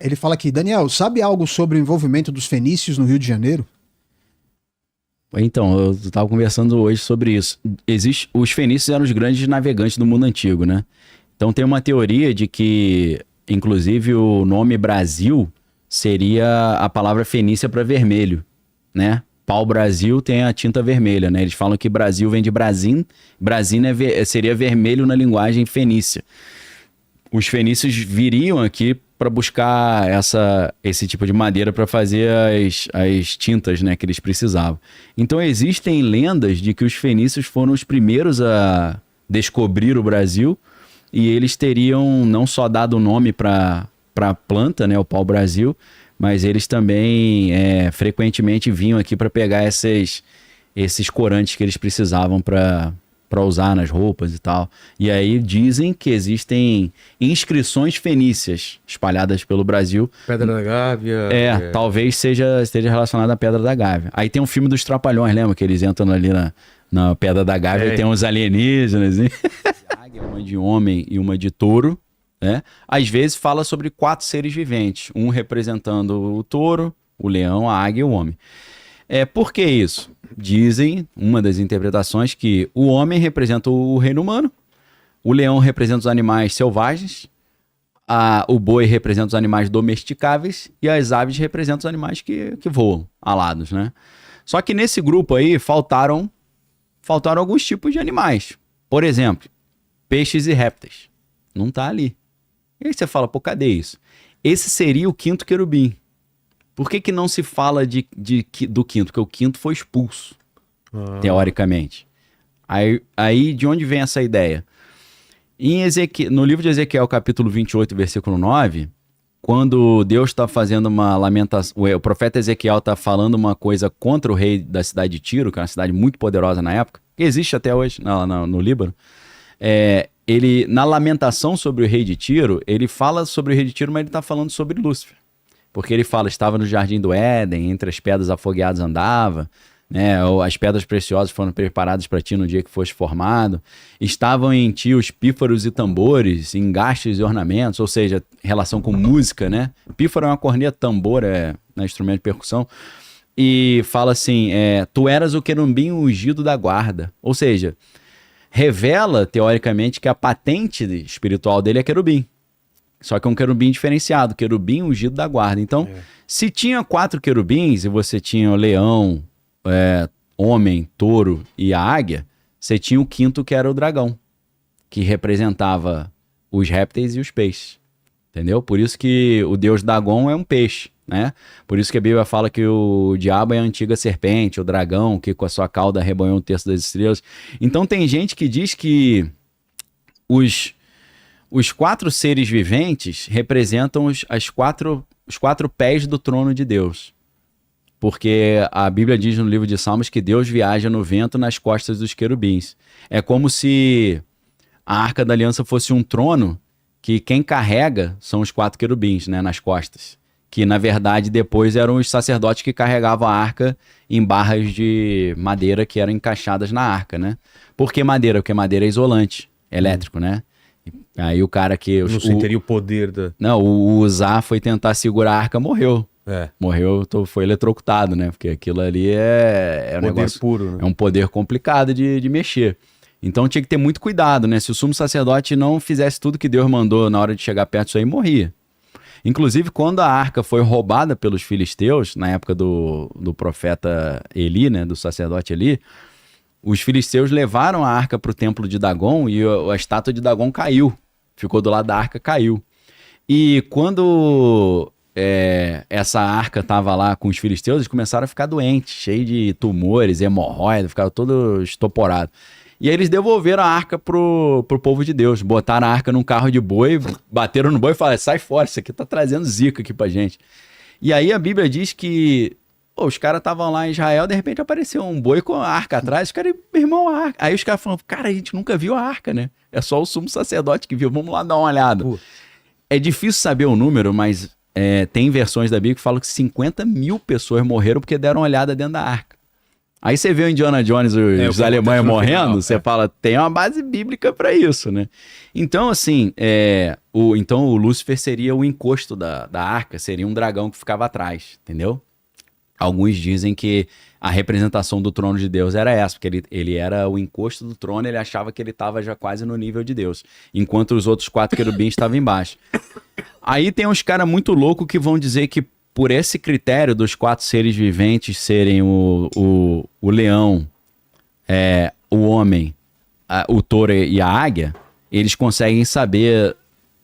Ele fala aqui, Daniel, sabe algo sobre o envolvimento dos fenícios no Rio de Janeiro? Então, eu estava conversando hoje sobre isso. Os fenícios eram os grandes navegantes do mundo antigo, né? Então tem uma teoria de que, inclusive, o nome Brasil seria a palavra fenícia para vermelho, né? Pau-brasil tem a tinta vermelha, né? Eles falam que Brasil vem de Brasim. Brasim seria vermelho na linguagem fenícia. Os fenícios viriam aqui para buscar esse tipo de madeira para fazer as tintas, né, que eles precisavam. Então existem lendas de que os fenícios foram os primeiros a descobrir o Brasil e eles teriam não só dado o nome para a planta, né, o pau-brasil, mas eles também frequentemente vinham aqui para pegar esses corantes que eles precisavam para usar nas roupas e tal. E aí dizem que existem inscrições fenícias espalhadas pelo Brasil. Pedra da Gávea. Talvez esteja relacionado à Pedra da Gávea. Aí tem um filme dos Trapalhões, lembra? Que eles entram ali na Pedra da Gávea e tem uns alienígenas. Uma de homem e uma de touro. Né? Às vezes fala sobre 4 seres viventes, um representando o touro, o leão, a águia e o homem. Por que isso? Dizem, uma das interpretações, que o homem representa o reino humano, o leão representa os animais selvagens, o boi representa os animais domesticáveis e as aves representam os animais que voam, alados, né? Só que nesse grupo aí faltaram alguns tipos de animais. Por exemplo, peixes e répteis. Não tá ali. E aí você fala, pô, cadê isso? Esse seria o 5º querubim. Por que não se fala do 5º? Porque o 5º foi expulso, teoricamente. Aí de onde vem essa ideia? No livro de Ezequiel, capítulo 28, versículo 9, quando Deus está fazendo uma lamentação, o profeta Ezequiel está falando uma coisa contra o rei da cidade de Tiro, que é uma cidade muito poderosa na época, que existe até hoje no Líbano. Ele, na lamentação sobre o rei de Tiro, ele fala sobre o rei de Tiro, mas ele está falando sobre Lúcifer. Porque ele fala, estava no jardim do Éden, entre as pedras afogueadas andava, né? As pedras preciosas foram preparadas para ti no dia que foste formado. Estavam em ti os pífaros e tambores, engastes e ornamentos, ou seja, relação com música, né? Pífaro é uma corneta, tambor é instrumento de percussão. E fala assim, tu eras o querubim ungido da guarda. Ou seja, revela, teoricamente, que a patente espiritual dele é querubim. Só que é um querubim diferenciado, querubim ungido da guarda. Então, se tinha 4 querubins e você tinha o leão, homem, touro e a águia, você tinha o 5º que era o dragão, que representava os répteis e os peixes. Entendeu? Por isso que o deus Dagon é um peixe, né? Por isso que a Bíblia fala que o diabo é a antiga serpente, o dragão, que com a sua cauda arrebanhou 1/3 das estrelas. Então tem gente que diz que os 4 seres viventes representam os 4 pés do trono de Deus. Porque a Bíblia diz no livro de Salmos que Deus viaja no vento nas costas dos querubins. É como se a Arca da Aliança fosse um trono que quem carrega são os 4 querubins, né, nas costas. Que, na verdade, depois eram os sacerdotes que carregavam a arca em barras de madeira que eram encaixadas na arca, né? Por que madeira? Porque madeira é isolante, elétrico, né? Aí o cara que... Não teria o poder da... Não, o Uzá foi tentar segurar a arca, morreu. Morreu, foi eletrocutado, né? Porque aquilo ali é um poder negócio puro, né? É um poder complicado de mexer. Então tinha que ter muito cuidado, né? Se o sumo sacerdote não fizesse tudo que Deus mandou na hora de chegar perto disso aí, morria. Inclusive, quando a arca foi roubada pelos filisteus, na época do profeta Eli, né? Do sacerdote Eli, os filisteus levaram a arca para o templo de Dagon e a estátua de Dagon caiu. Ficou do lado da arca, caiu. E quando essa arca estava lá com os filisteus, eles começaram a ficar doentes, cheios de tumores, hemorroidas, ficaram todos estoporados. E aí eles devolveram a arca pro povo de Deus, botaram a arca num carro de boi, bateram no boi e falaram, sai fora, isso aqui tá trazendo zica aqui pra gente. E aí a Bíblia diz que os caras estavam lá em Israel, de repente apareceu um boi com a arca atrás, os caras, meu irmão, a arca. Aí os caras falaram, cara, a gente nunca viu a arca, né? É só o sumo sacerdote que viu, vamos lá dar uma olhada. É difícil saber o número, mas tem versões da Bíblia que falam que 50 mil pessoas morreram porque deram uma olhada dentro da arca. Aí você vê o Indiana Jones, os alemães morrendo, você fala, tem uma base bíblica para isso, né? Então, assim, então o Lúcifer seria o encosto da arca, seria um dragão que ficava atrás, entendeu? Alguns dizem que a representação do trono de Deus era essa, porque ele era o encosto do trono, ele achava que ele estava já quase no nível de Deus, enquanto os outros 4 querubins estavam embaixo. Aí tem uns caras muito loucos que vão dizer que por esse critério dos 4 seres viventes serem o leão, o homem, o touro e a águia, eles conseguem saber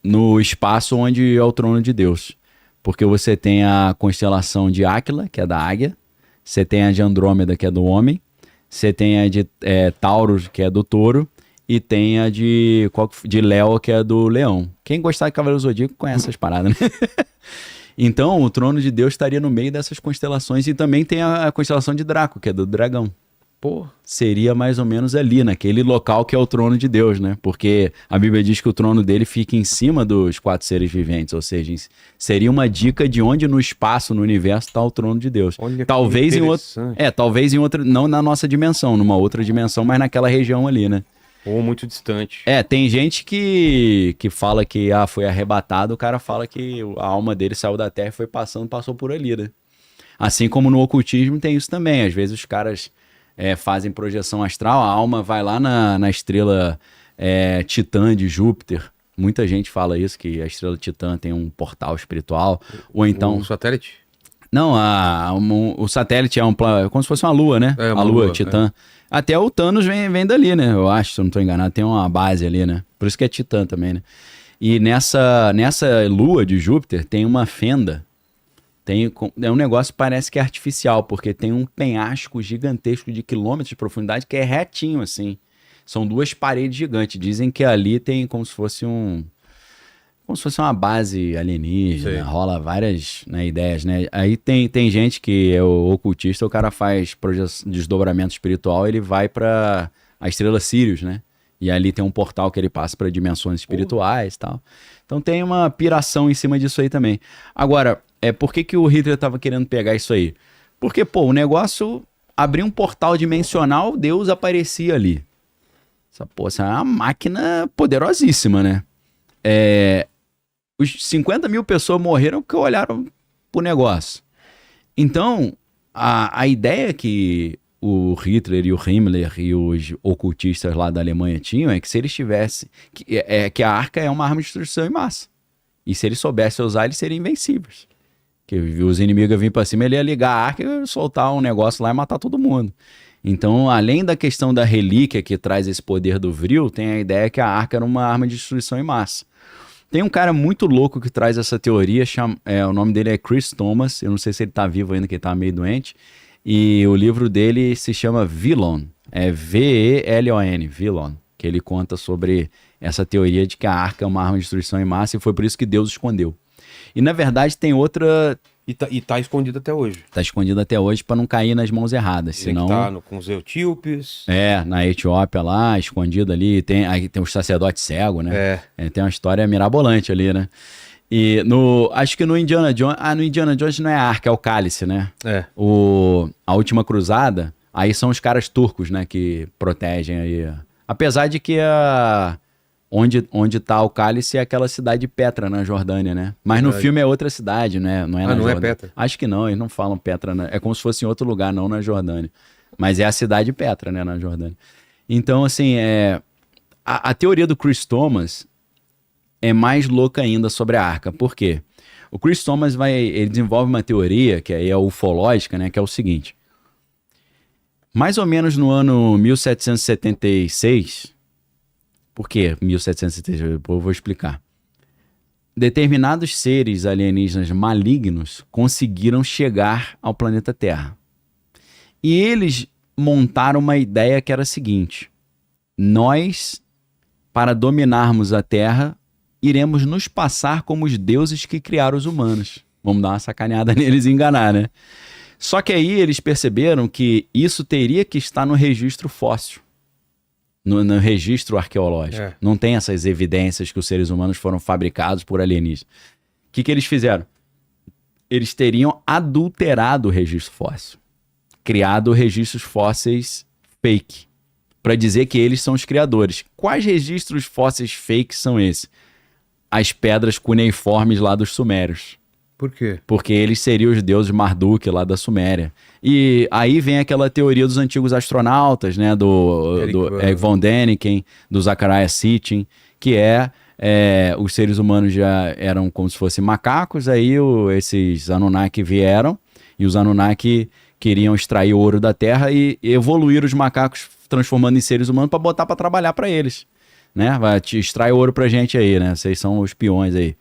no espaço onde é o trono de Deus. Porque você tem a constelação de Áquila, que é da águia, você tem a de Andrômeda, que é do homem, você tem a de Taurus, que é do touro, e tem a de Léo, que é do leão. Quem gostar de Cavaleiro Zodíaco conhece essas paradas, né? Então, o trono de Deus estaria no meio dessas constelações, e também tem a constelação de Draco, que é do dragão. Pô, seria mais ou menos ali, naquele local que é o trono de Deus, né? Porque a Bíblia diz que o trono dele fica em cima dos 4 seres viventes, ou seja, seria uma dica de onde no espaço, no universo, está o trono de Deus. Olha, talvez em outro, talvez em outra, não na nossa dimensão, numa outra dimensão, mas naquela região ali, né? Ou muito distante. Tem gente que fala que foi arrebatado, o cara fala que a alma dele saiu da terra e foi passou por ali, né? Assim como no ocultismo tem isso também, às vezes os caras fazem projeção astral, a alma vai lá na estrela Titã de Júpiter. Muita gente fala isso, que a estrela Titã tem um portal espiritual. Ou então... O satélite? Não, o satélite é como se fosse uma lua, né? A lua Titã. Até o Thanos vem dali, né? Eu acho, se eu não estou enganado, tem uma base ali, né? Por isso que é Titã também, né? E nessa lua de Júpiter tem uma fenda. É um negócio que parece que é artificial, porque tem um penhasco gigantesco de quilômetros de profundidade que é retinho, assim. São 2 paredes gigantes. Dizem que ali tem como se fosse uma base alienígena. Sim. Rola várias ideias, né? Aí tem gente que é o ocultista, o cara faz desdobramento espiritual, ele vai para a estrela Sirius, né? E ali tem um portal que ele passa para dimensões espirituais e tal. Então tem uma piração em cima disso aí também. Agora, por que o Hitler estava querendo pegar isso aí? Porque, o negócio abria um portal dimensional, Deus aparecia ali. Essa é uma máquina poderosíssima, né? Os 50 mil pessoas morreram porque olharam pro negócio. Então, a ideia que o Hitler e o Himmler e os ocultistas lá da Alemanha tinham é que se eles tivessem... que a arca é uma arma de destruição em massa. E se eles soubessem usar, eles seriam invencíveis. Que os inimigos iam vir pra cima, ele ia ligar a arca e soltar um negócio lá e matar todo mundo. Então, além da questão da relíquia que traz esse poder do vril, tem a ideia que a arca era uma arma de destruição em massa. Tem um cara muito louco que traz essa teoria, o nome dele é Chris Thomas, eu não sei se ele tá vivo ainda, que ele tá meio doente, e o livro dele se chama Villon, V-E-L-O-N, Villon, que ele conta sobre essa teoria de que a arca é uma arma de destruição em massa e foi por isso que Deus escondeu. E na verdade tem outra... E tá escondido até hoje. Tá escondido até hoje para não cair nas mãos erradas, senão... Com os etíopes. Na Etiópia lá, escondido ali, aí tem os sacerdotes cegos, né? Tem uma história mirabolante ali, né? E acho que no Indiana Jones... no Indiana Jones não é a arca, é o cálice, né? A Última Cruzada, aí são os caras turcos, né? Que protegem aí. Apesar de que onde tá o cálice é aquela cidade de Petra, na Jordânia, né? Mas no filme é outra cidade, né? Não é na Jordânia. É Petra? Acho que não, eles não falam Petra, né? É como se fosse em outro lugar, não na Jordânia. Mas é a cidade de Petra, né? Na Jordânia. Então, assim, a teoria do Chris Thomas é mais louca ainda sobre a arca. Por quê? O Chris Thomas ele desenvolve uma teoria, que é a ufológica, né? Que é o seguinte. Mais ou menos no ano 1776... Por que 1776? Eu vou explicar. Determinados seres alienígenas malignos conseguiram chegar ao planeta Terra. E eles montaram uma ideia que era a seguinte: nós, para dominarmos a Terra, iremos nos passar como os deuses que criaram os humanos. Vamos dar uma sacaneada neles e enganar, né? Só que aí eles perceberam que isso teria que estar no registro fóssil. no registro arqueológico. É. Não tem essas evidências que os seres humanos foram fabricados por alienígenas. O que eles fizeram? Eles teriam adulterado o registro fóssil. Criado registros fósseis fake. Para dizer que eles são os criadores. Quais registros fósseis fake são esses? As pedras cuneiformes lá dos sumérios. Por quê? Porque eles seriam os deuses Marduk lá da Suméria. E aí vem aquela teoria dos antigos astronautas, né? Do Von Däniken, do Zecharia Sitchin, que os seres humanos já eram como se fossem macacos, aí esses Anunnaki vieram, e os Anunnaki queriam extrair o ouro da terra e evoluir os macacos, transformando em seres humanos para botar para trabalhar para eles, né? Vai extrair ouro pra gente aí, né? Vocês são os peões aí.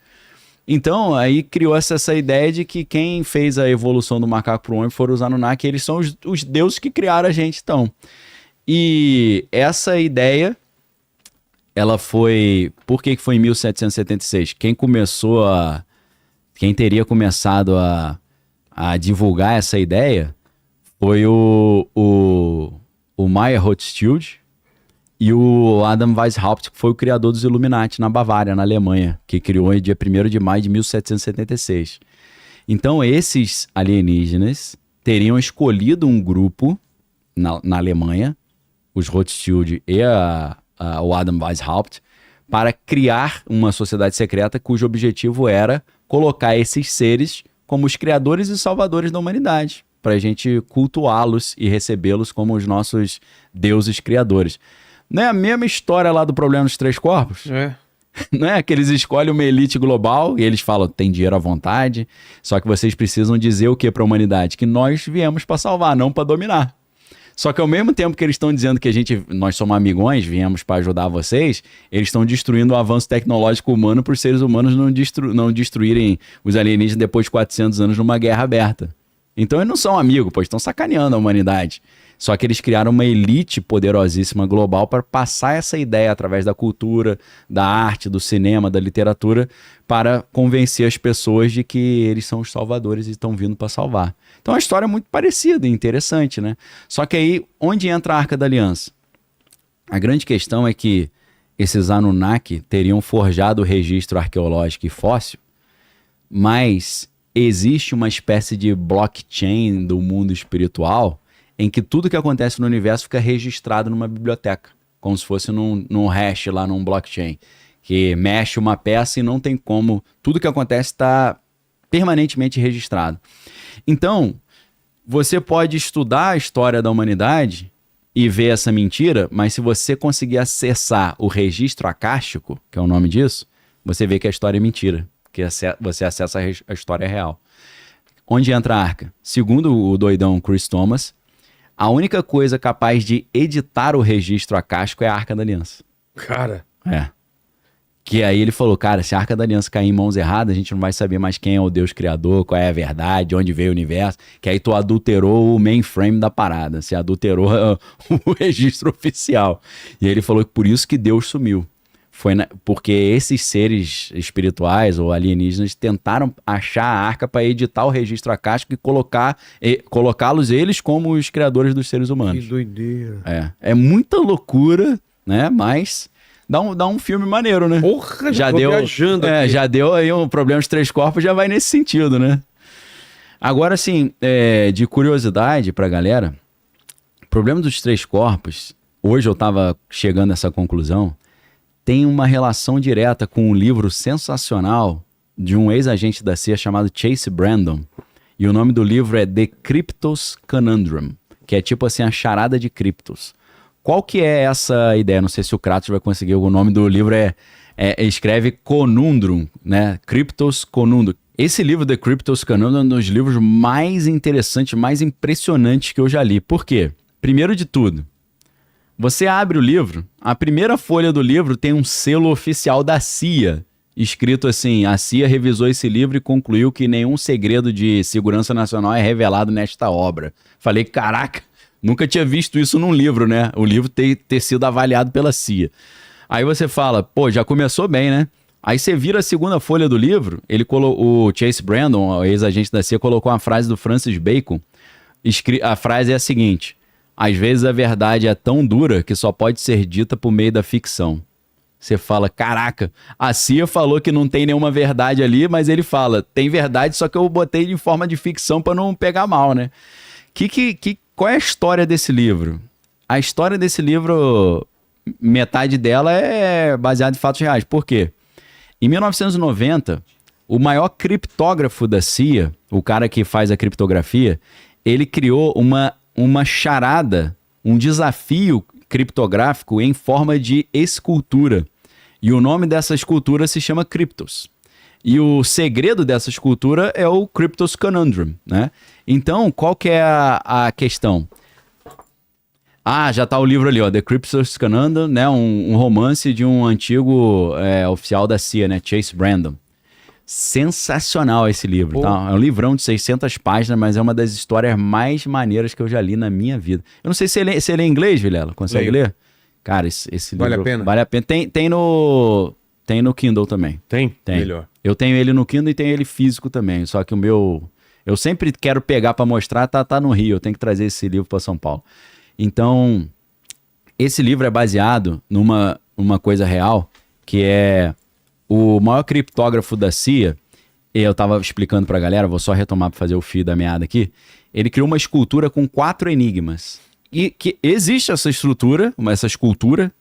Então, aí criou-se essa ideia de que quem fez a evolução do macaco pro homem foram os Anunnaki, eles são os deuses que criaram a gente, então. E essa ideia, ela foi... Por que foi em 1776? Quem teria começado a divulgar essa ideia foi o Meyer Rothschild e o Adam Weishaupt, que foi o criador dos Illuminati na Bavária, na Alemanha, que criou em dia 1º de maio de 1776. Então, esses alienígenas teriam escolhido um grupo na Alemanha, os Rothschild e o Adam Weishaupt, para criar uma sociedade secreta cujo objetivo era colocar esses seres como os criadores e salvadores da humanidade, para a gente cultuá-los e recebê-los como os nossos deuses criadores. Não é a mesma história lá do problema dos 3 corpos? É. Não é que eles escolhem uma elite global e eles falam, tem dinheiro à vontade, só que vocês precisam dizer o que para a humanidade? Que nós viemos para salvar, não para dominar. Só que ao mesmo tempo que eles estão dizendo que nós somos amigões, viemos para ajudar vocês, eles estão destruindo o avanço tecnológico humano para os seres humanos não destruírem os alienígenas depois de 400 anos numa guerra aberta. Então eles não são amigos, pois estão sacaneando a humanidade. Só que eles criaram uma elite poderosíssima global para passar essa ideia através da cultura, da arte, do cinema, da literatura, para convencer as pessoas de que eles são os salvadores e estão vindo para salvar. Então a história é muito parecida e interessante, né? Só que aí, onde entra a Arca da Aliança? A grande questão é que esses Anunnaki teriam forjado o registro arqueológico e fóssil, mas existe uma espécie de blockchain do mundo espiritual em que tudo que acontece no universo fica registrado numa biblioteca, como se fosse num hash lá, num blockchain, que mexe uma peça e não tem como, tudo que acontece está permanentemente registrado. Então, você pode estudar a história da humanidade e ver essa mentira, mas se você conseguir acessar o registro acástico, que é o nome disso, você vê que a história é mentira, que você acessa a história real. Onde entra a arca? Segundo o doidão Chris Thomas, a única coisa capaz de editar o registro acástico é a Arca da Aliança. Cara. É. Que aí ele falou, cara, se a Arca da Aliança cair em mãos erradas, a gente não vai saber mais quem é o Deus criador, qual é a verdade, onde veio o universo, que aí tu adulterou o mainframe da parada, você adulterou o registro oficial. E aí ele falou que por isso que Deus sumiu. Porque esses seres espirituais ou alienígenas tentaram achar a arca para editar o registro acástico e colocá-los eles como os criadores dos seres humanos. Que doideira. É muita loucura, né? Mas dá um filme maneiro, né? Porra, já deu viajando aqui. Já deu aí um problema dos 3 corpos, já vai nesse sentido, né? Agora, assim, de curiosidade pra galera, o problema dos 3 corpos, hoje eu tava chegando a essa conclusão, tem uma relação direta com um livro sensacional de um ex-agente da CIA chamado Chase Brandon. E o nome do livro é The Kryptos Conundrum, que é tipo assim, a charada de Kryptos. Qual que é essa ideia? Não sei se o Kratos vai conseguir. O nome do livro escreve Conundrum, né? Kryptos Conundrum. Esse livro, The Kryptos Conundrum, é um dos livros mais interessantes, mais impressionantes que eu já li. Por quê? Primeiro de tudo, você abre o livro, a primeira folha do livro tem um selo oficial da CIA, escrito assim, a CIA revisou esse livro e concluiu que nenhum segredo de segurança nacional é revelado nesta obra. Falei, caraca, nunca tinha visto isso num livro, né? O livro ter sido avaliado pela CIA. Aí você fala, pô, já começou bem, né? Aí você vira a segunda folha do livro, o Chase Brandon, o ex-agente da CIA, colocou uma frase do Francis Bacon, a frase é a seguinte: Às vezes a verdade é tão dura que só pode ser dita por meio da ficção. Você fala, caraca, a CIA falou que não tem nenhuma verdade ali, mas ele fala, tem verdade, só que eu botei em forma de ficção para não pegar mal, né? Qual é a história desse livro? A história desse livro, metade dela é baseada em fatos reais. Por quê? Em 1990, o maior criptógrafo da CIA, o cara que faz a criptografia, ele criou uma charada, um desafio criptográfico em forma de escultura. E o nome dessa escultura se chama Cryptos. E o segredo dessa escultura é o Cryptos Conundrum, né? Então, qual que é a questão? Já tá o livro ali, ó, The Cryptos Conundrum, né? Um romance de um antigo oficial da CIA, né? Chase Brandon. Sensacional esse livro, tá? É um livrão de 600 páginas, mas é uma das histórias mais maneiras que eu já li na minha vida. Eu não sei se você lê em inglês, Vilela. Consegue ler? Cara, esse livro... Vale a pena? Vale a pena. Tem no Kindle também. Tem? Tem. Melhor. Eu tenho ele no Kindle e tenho ele físico também. Só que o meu... Eu sempre quero pegar pra mostrar, tá no Rio. Eu tenho que trazer esse livro pra São Paulo. Então, esse livro é baseado numa coisa real, que é... O maior criptógrafo da CIA, eu tava explicando pra galera, vou só retomar pra fazer o fio da meada aqui, ele criou uma escultura com 4 enigmas. E que existe essa escultura,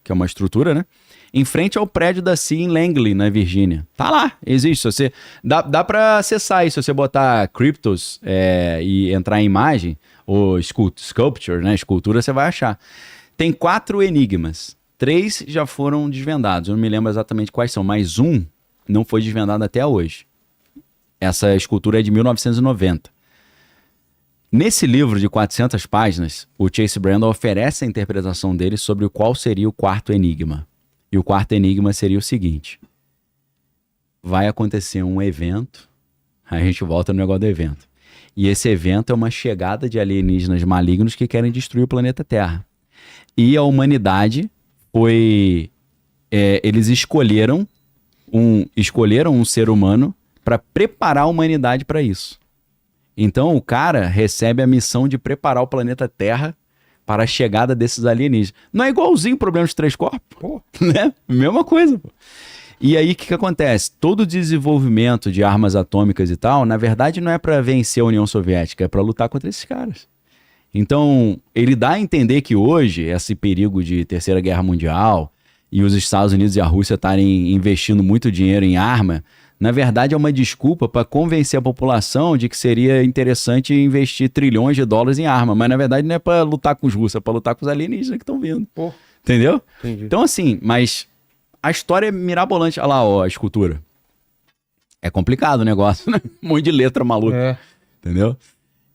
que é uma estrutura, né? Em frente ao prédio da CIA em Langley, na Virgínia. Tá lá, existe. Dá pra acessar isso, se você botar Cryptos e entrar em imagem, ou Sculpture, né? Escultura, você vai achar. Tem 4 enigmas. 3 já foram desvendados. Eu não me lembro exatamente quais são, mas um não foi desvendado até hoje. Essa escultura é de 1990. Nesse livro de 400 páginas, o Chase Brandon oferece a interpretação dele sobre qual seria o 4º enigma. E o 4º enigma seria o seguinte. Vai acontecer um evento, aí a gente volta no negócio do evento. E esse evento é uma chegada de alienígenas malignos que querem destruir o planeta Terra. E a humanidade... eles escolheram um ser humano para preparar a humanidade para isso. Então o cara recebe a missão de preparar o planeta Terra para a chegada desses alienígenas. Não é igualzinho o Problema dos Três Corpos? Pô. Né? Mesma coisa. Pô. E aí o que acontece? Todo o desenvolvimento de armas atômicas e tal, na verdade não é para vencer a União Soviética, é para lutar contra esses caras. Então, ele dá a entender que hoje, esse perigo de Terceira Guerra Mundial e os Estados Unidos e a Rússia estarem investindo muito dinheiro em arma, na verdade é uma desculpa para convencer a população de que seria interessante investir trilhões de dólares em arma, mas na verdade não é para lutar com os russos, é para lutar com os alienígenas que estão vindo. Pô. Entendeu? Entendi. Então assim, mas a história é mirabolante. Olha lá, ó, a escultura. É complicado o negócio, né? Um monte de letra maluca. Entendeu?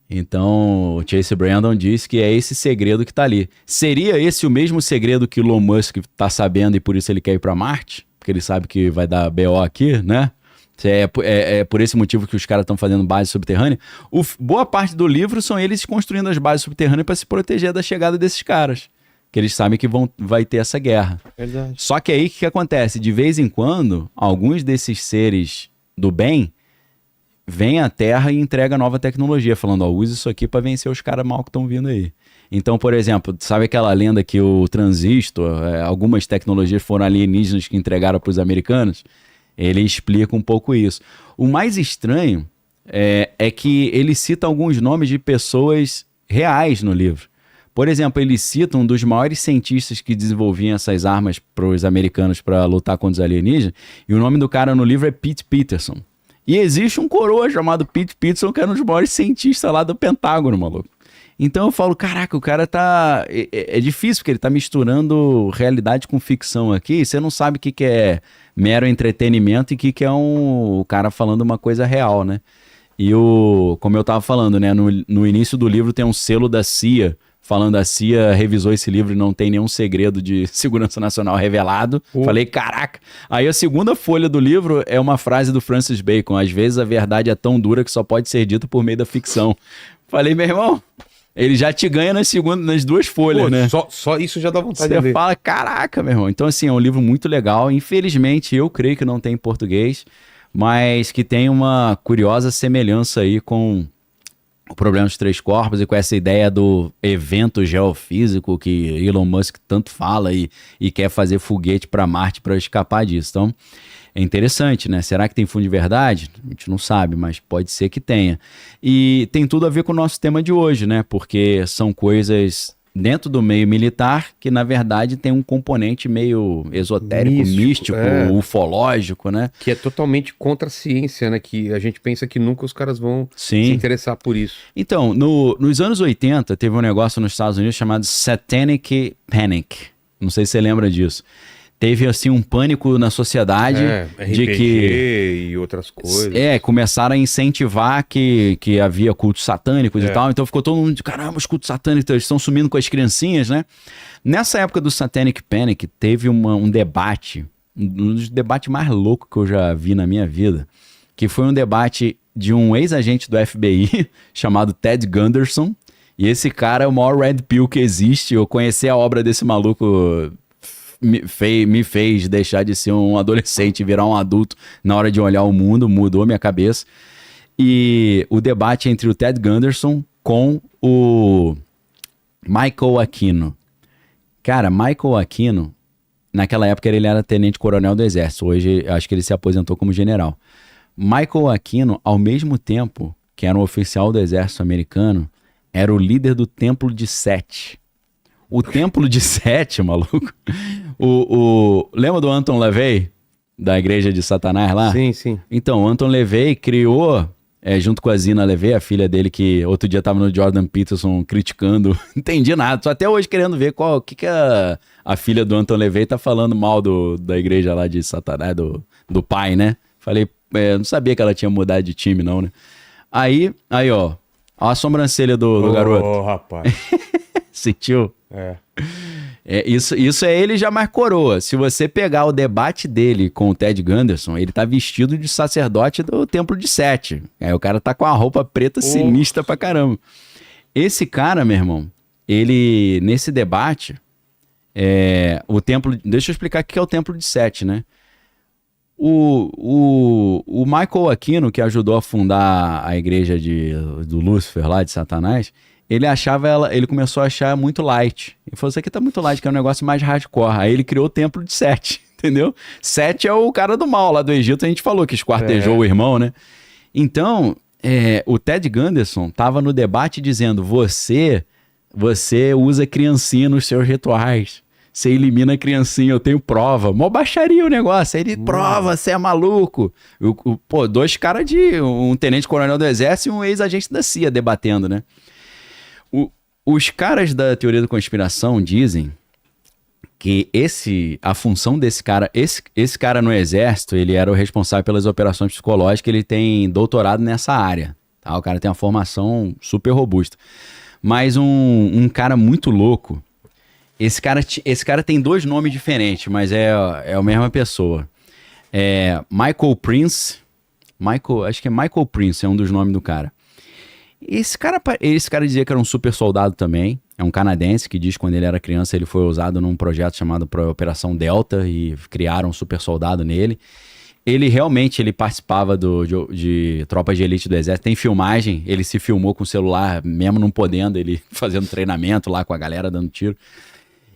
Então, o Chase Brandon disse que é esse segredo que tá ali. Seria esse o mesmo segredo que o Elon Musk tá sabendo e por isso ele quer ir para Marte? Porque ele sabe que vai dar BO aqui, né? É por esse motivo que os caras estão fazendo base subterrânea. Boa parte do livro são eles construindo as bases subterrâneas para se proteger da chegada desses caras. Que eles sabem que vai ter essa guerra. Verdade. Só que aí o que acontece? De vez em quando, alguns desses seres do bem vem à Terra e entrega nova tecnologia, falando, ó, use isso aqui para vencer os caras mal que estão vindo aí. Então, por exemplo, sabe aquela lenda que o transistor, algumas tecnologias foram alienígenas que entregaram para os americanos? Ele explica um pouco isso. O mais estranho é que ele cita alguns nomes de pessoas reais no livro. Por exemplo, ele cita um dos maiores cientistas que desenvolviam essas armas para os americanos para lutar contra os alienígenas, e o nome do cara no livro é Pete Peterson. E existe um coroa chamado Pete Peterson, que era um dos maiores cientistas lá do Pentágono, maluco. Então eu falo, caraca, o cara tá... É difícil, porque ele tá misturando realidade com ficção aqui, você não sabe o que é mero entretenimento e o que é o cara falando uma coisa real, né? E como eu tava falando, né, no início do livro tem um selo da CIA, falando a CIA revisou esse livro e não tem nenhum segredo de segurança nacional revelado. Falei, caraca. Aí a segunda folha do livro é uma frase do Francis Bacon. Às vezes a verdade é tão dura que só pode ser dita por meio da ficção. Falei, meu irmão, ele já te ganha nas duas folhas, né? Só isso já dá vontade de Você ler. fala, caraca, meu irmão. Então, assim, é um livro muito legal. Infelizmente, eu creio que não tem em português, mas que tem uma curiosa semelhança aí com o problema dos três corpos e com essa ideia do evento geofísico que Elon Musk tanto fala e quer fazer foguete para Marte para escapar disso. Então, é interessante, né? Será que tem fundo de verdade? A gente não sabe, mas pode ser que tenha. E tem tudo a ver com o nosso tema de hoje, né? Porque são coisas dentro do meio militar que, na verdade, tem um componente meio esotérico, místico, ufológico, né? Que é totalmente contra a ciência, né? Que a gente pensa que nunca os caras vão se interessar por isso. Então, nos anos 80, teve um negócio nos Estados Unidos chamado Satanic Panic. Não sei se você lembra disso. Teve, assim, um pânico na sociedade de RPG que... e outras coisas. Começaram a incentivar que havia cultos satânicos e tal. Então ficou todo mundo de, caramba, os cultos satânicos eles estão sumindo com as criancinhas, né? Nessa época do Satanic Panic, teve um debate, um dos debates mais loucos que eu já vi na minha vida, que foi um debate de um ex-agente do FBI chamado Ted Gunderson. E esse cara é o maior red pill que existe. Eu conheci a obra desse maluco... Me fez deixar de ser um adolescente e virar um adulto na hora de olhar o mundo, mudou minha cabeça. E o debate entre o Ted Gunderson com o Michael Aquino. Cara, Michael Aquino, naquela época ele era tenente-coronel do Exército, hoje acho que ele se aposentou como general. Michael Aquino, ao mesmo tempo que era um oficial do Exército americano, era o líder do Templo de Sete. O Templo de Sete, maluco. Lembra do Anton LaVey? Da Igreja de Satanás lá? Sim, sim. Então, o Anton LaVey criou, junto com a Zina LaVey, a filha dele, que outro dia tava no Jordan Peterson criticando. Não entendi nada. Tô até hoje querendo ver o que a filha do Anton LaVey tá falando mal da igreja lá de Satanás, do pai, né? Falei, não sabia que ela tinha mudado de time, não, né? Aí, ó a sobrancelha do garoto. Ô, rapaz. Sentiu? Isso é ele já mais coroa. Se você pegar o debate dele com o Ted Gunderson, ele tá vestido de sacerdote do Templo de Sete. Aí o cara tá com a roupa preta sinistra pra caramba. Esse cara, meu irmão, ele, nesse debate, o templo... Deixa eu explicar o que é o Templo de Sete, né? O Michael Aquino, que ajudou a fundar a igreja do Lúcifer lá, de Satanás, ele começou a achar muito light. Ele falou, isso aqui tá muito light, que é um negócio mais hardcore. Aí ele criou o Templo de Sete, entendeu? Sete é o cara do mal lá do Egito, a gente falou que esquartejou o irmão, né? Então, o Ted Gunderson tava no debate dizendo, você usa criancinha nos seus rituais. Você elimina a criancinha, eu tenho prova. Mó baixaria o negócio. Aí ele prova, você é maluco. Dois caras um tenente-coronel do Exército e um ex-agente da CIA debatendo, né? Os caras da teoria da conspiração dizem que a função desse cara, esse cara no Exército, ele era o responsável pelas operações psicológicas, ele tem doutorado nessa área, tá? O cara tem uma formação super robusta. Mas um cara muito louco, esse cara tem dois nomes diferentes, mas é a mesma pessoa. Michael Prince, acho que é Michael Prince, é um dos nomes do cara. Esse cara dizia que era um super soldado também. É um canadense que diz que quando ele era criança ele foi usado num projeto chamado Operação Delta e criaram um super soldado nele. Ele realmente participava de tropas de elite do Exército. Tem filmagem, ele se filmou com o celular, mesmo não podendo, ele fazendo treinamento lá com a galera dando tiro.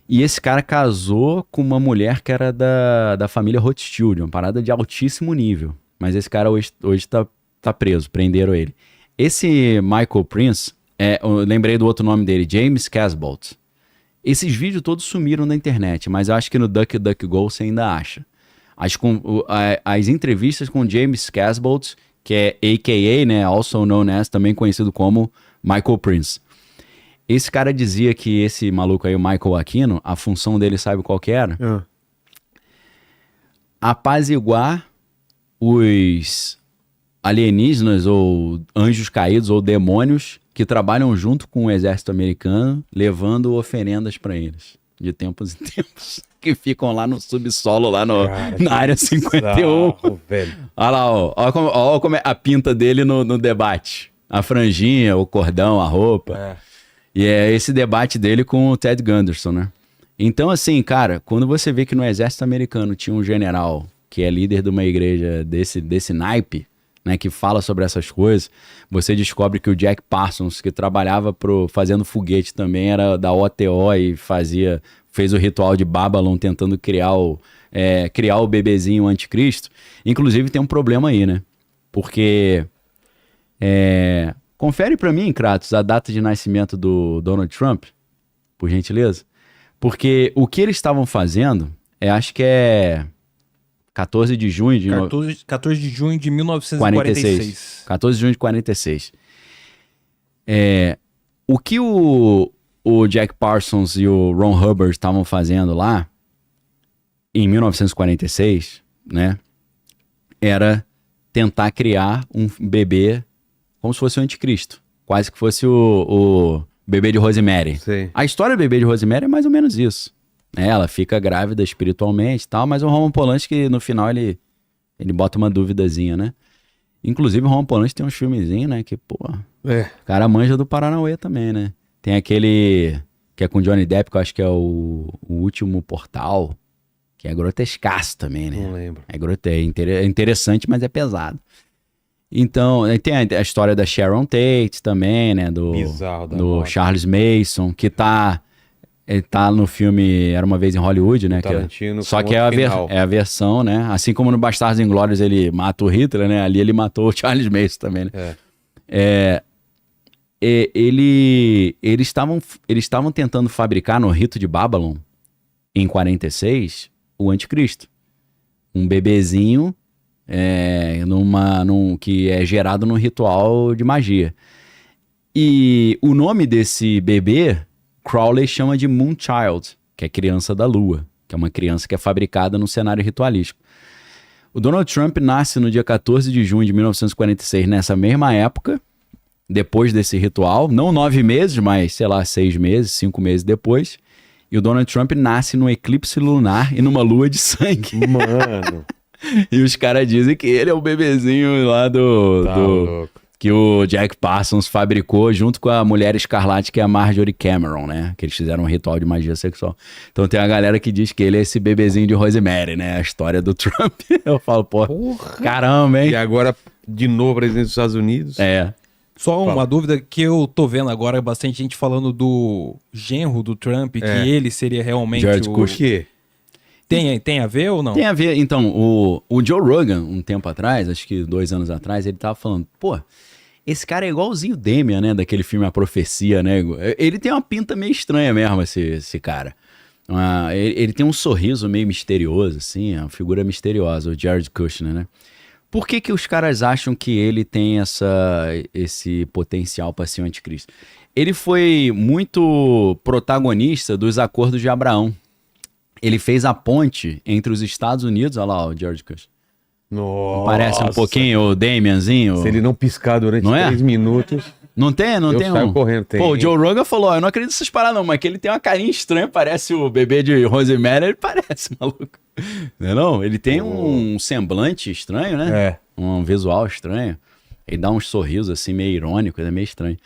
E esse cara casou com uma mulher que era da família Rothschild, uma parada de altíssimo nível. Mas esse cara hoje tá preso, prenderam ele. Esse Michael Prince, eu lembrei do outro nome dele, James Casbolt. Esses vídeos todos sumiram na internet, mas eu acho que no DuckDuckGo você ainda acha. As entrevistas com James Casbolt, que é a.k.a., né, also known as, também conhecido como Michael Prince. Esse cara dizia que esse maluco aí, o Michael Aquino, a função dele, sabe qual que era? Apaziguar os alienígenas ou anjos caídos ou demônios que trabalham junto com o exército americano, levando oferendas para eles, de tempos em tempos, que ficam lá no subsolo, lá na área 51. Velho. Olha lá, ó como é a pinta dele no debate. A franjinha, o cordão, a roupa. E é esse debate dele com o Ted Gunderson, né? Então, assim, cara, quando você vê que no exército americano tinha um general que é líder de uma igreja desse naipe, né, que fala sobre essas coisas. Você descobre que o Jack Parsons, que trabalhava fazendo foguete também, era da OTO e fez o ritual de Babylon tentando criar o bebezinho anticristo. Inclusive tem um problema aí, né? Porque confere pra mim, Kratos, a data de nascimento do Donald Trump, por gentileza. Porque o que eles estavam fazendo, acho que é 14 de junho de... 14 de junho de 1946. 14 de junho de 46. O que o Jack Parsons e o Ron Hubbard estavam fazendo lá, em 1946, né, era tentar criar um bebê como se fosse o anticristo. Quase que fosse o bebê de Rosemary. Sim. A história do bebê de Rosemary é mais ou menos isso. Ela fica grávida espiritualmente e tal, mas o Roman Polanski, no final, ele bota uma duvidazinha, né? Inclusive, o Roman Polanski tem uns filmezinhos, né? Que, pô, o cara manja do Paranauê também, né? Tem aquele que é com Johnny Depp, que eu acho que é o Último Portal, que é grotescaço também, né? Não lembro. É interessante, mas é pesado. Então, tem a história da Sharon Tate também, né? Bizarro, do Charles Mason, que ele tá no filme Era Uma Vez em Hollywood, né? Tarantino, só que é a versão, né? Assim como no Bastardos Inglórios ele mata o Hitler, né? Ali ele matou o Charles Mason também, né? Eles estavam tentando fabricar no rito de Babylon, em 46, o anticristo. Um bebezinho que é gerado num ritual de magia. E o nome desse bebê, Crowley chama de Moonchild, que é criança da lua, que é uma criança que é fabricada num cenário ritualístico. O Donald Trump nasce no dia 14 de junho de 1946, nessa mesma época, depois desse ritual, não 9 meses, mas, 6 meses, 5 meses depois. E o Donald Trump nasce num eclipse lunar e numa lua de sangue. Mano. E os caras dizem que ele é o bebezinho lá louco. Que o Jack Parsons fabricou junto com a Mulher Escarlate, que é a Marjorie Cameron, né? Que eles fizeram um ritual de magia sexual. Então tem a galera que diz que ele é esse bebezinho de Rosemary, né? A história do Trump. Eu falo, porra. Caramba, hein? E agora, de novo, presidente dos Estados Unidos. Só uma dúvida que eu tô vendo agora, bastante gente falando do genro do Trump, que ele seria realmente George Bush. Por quê? Tem a ver ou não? Tem a ver. Então, o Joe Rogan, um tempo atrás, acho que 2 anos atrás, ele tava falando, pô, esse cara é igualzinho o Damian, né? Daquele filme A Profecia, né? Ele tem uma pinta meio estranha mesmo, esse cara. Ele tem um sorriso meio misterioso, assim, uma figura misteriosa, o Jared Kushner, né? Por que os caras acham que ele tem esse potencial para ser o anticristo? Ele foi muito protagonista dos Acordos de Abraão. Ele fez a ponte entre os Estados Unidos, olha lá o George Kushner. Nossa. Parece um pouquinho o Damianzinho. Se ele não piscar durante 3 minutos... Não tem? Eu saio correndo, tem. Pô, o Joe Rogan falou, eu não acredito nessas paradas não, mas que ele tem uma carinha estranha, parece o bebê de Rosemary, ele parece, maluco. Não? Ele tem um semblante estranho, né? Um visual estranho. Ele dá uns sorrisos assim, meio irônicos, é meio estranho.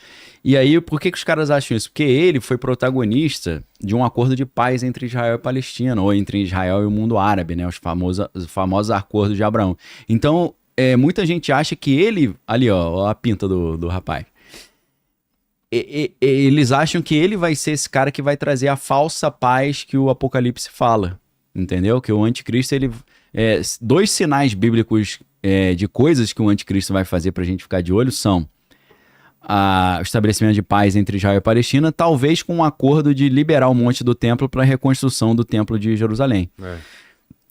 E aí, por que os caras acham isso? Porque ele foi protagonista de um acordo de paz entre Israel e Palestina, ou entre Israel e o mundo árabe, né? Os famosos acordos de Abraão. Então, muita gente acha que ele... Ali, ó a pinta do rapaz. Eles acham que ele vai ser esse cara que vai trazer a falsa paz que o Apocalipse fala. Entendeu? Que o anticristo, ele... 2 sinais bíblicos de coisas que o anticristo vai fazer pra gente ficar de olho são o estabelecimento de paz entre Israel e Palestina, talvez com um acordo de liberar o monte do templo para a reconstrução do templo de Jerusalém.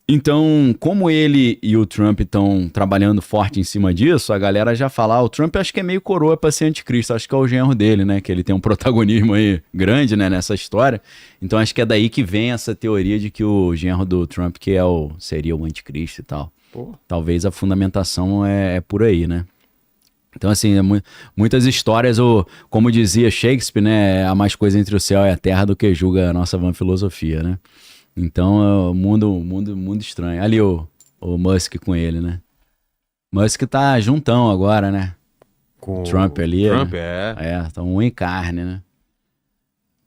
Então, como ele e o Trump estão trabalhando forte em cima disso, a galera já fala, o Trump acho que é meio coroa para ser anticristo, acho que é o genro dele, né, que ele tem um protagonismo aí grande, né, nessa história. Então acho que é daí que vem essa teoria de que o genro do Trump que seria o anticristo e tal. Talvez a fundamentação é por aí, né. Então, assim, muitas histórias, como dizia Shakespeare, né, há mais coisa entre o céu e a terra do que julga a nossa vã filosofia, né. Então, mundo estranho. Ali o Musk com ele, né. Musk tá juntão agora, né. Com Trump ali. Trump, tá um em carne, né.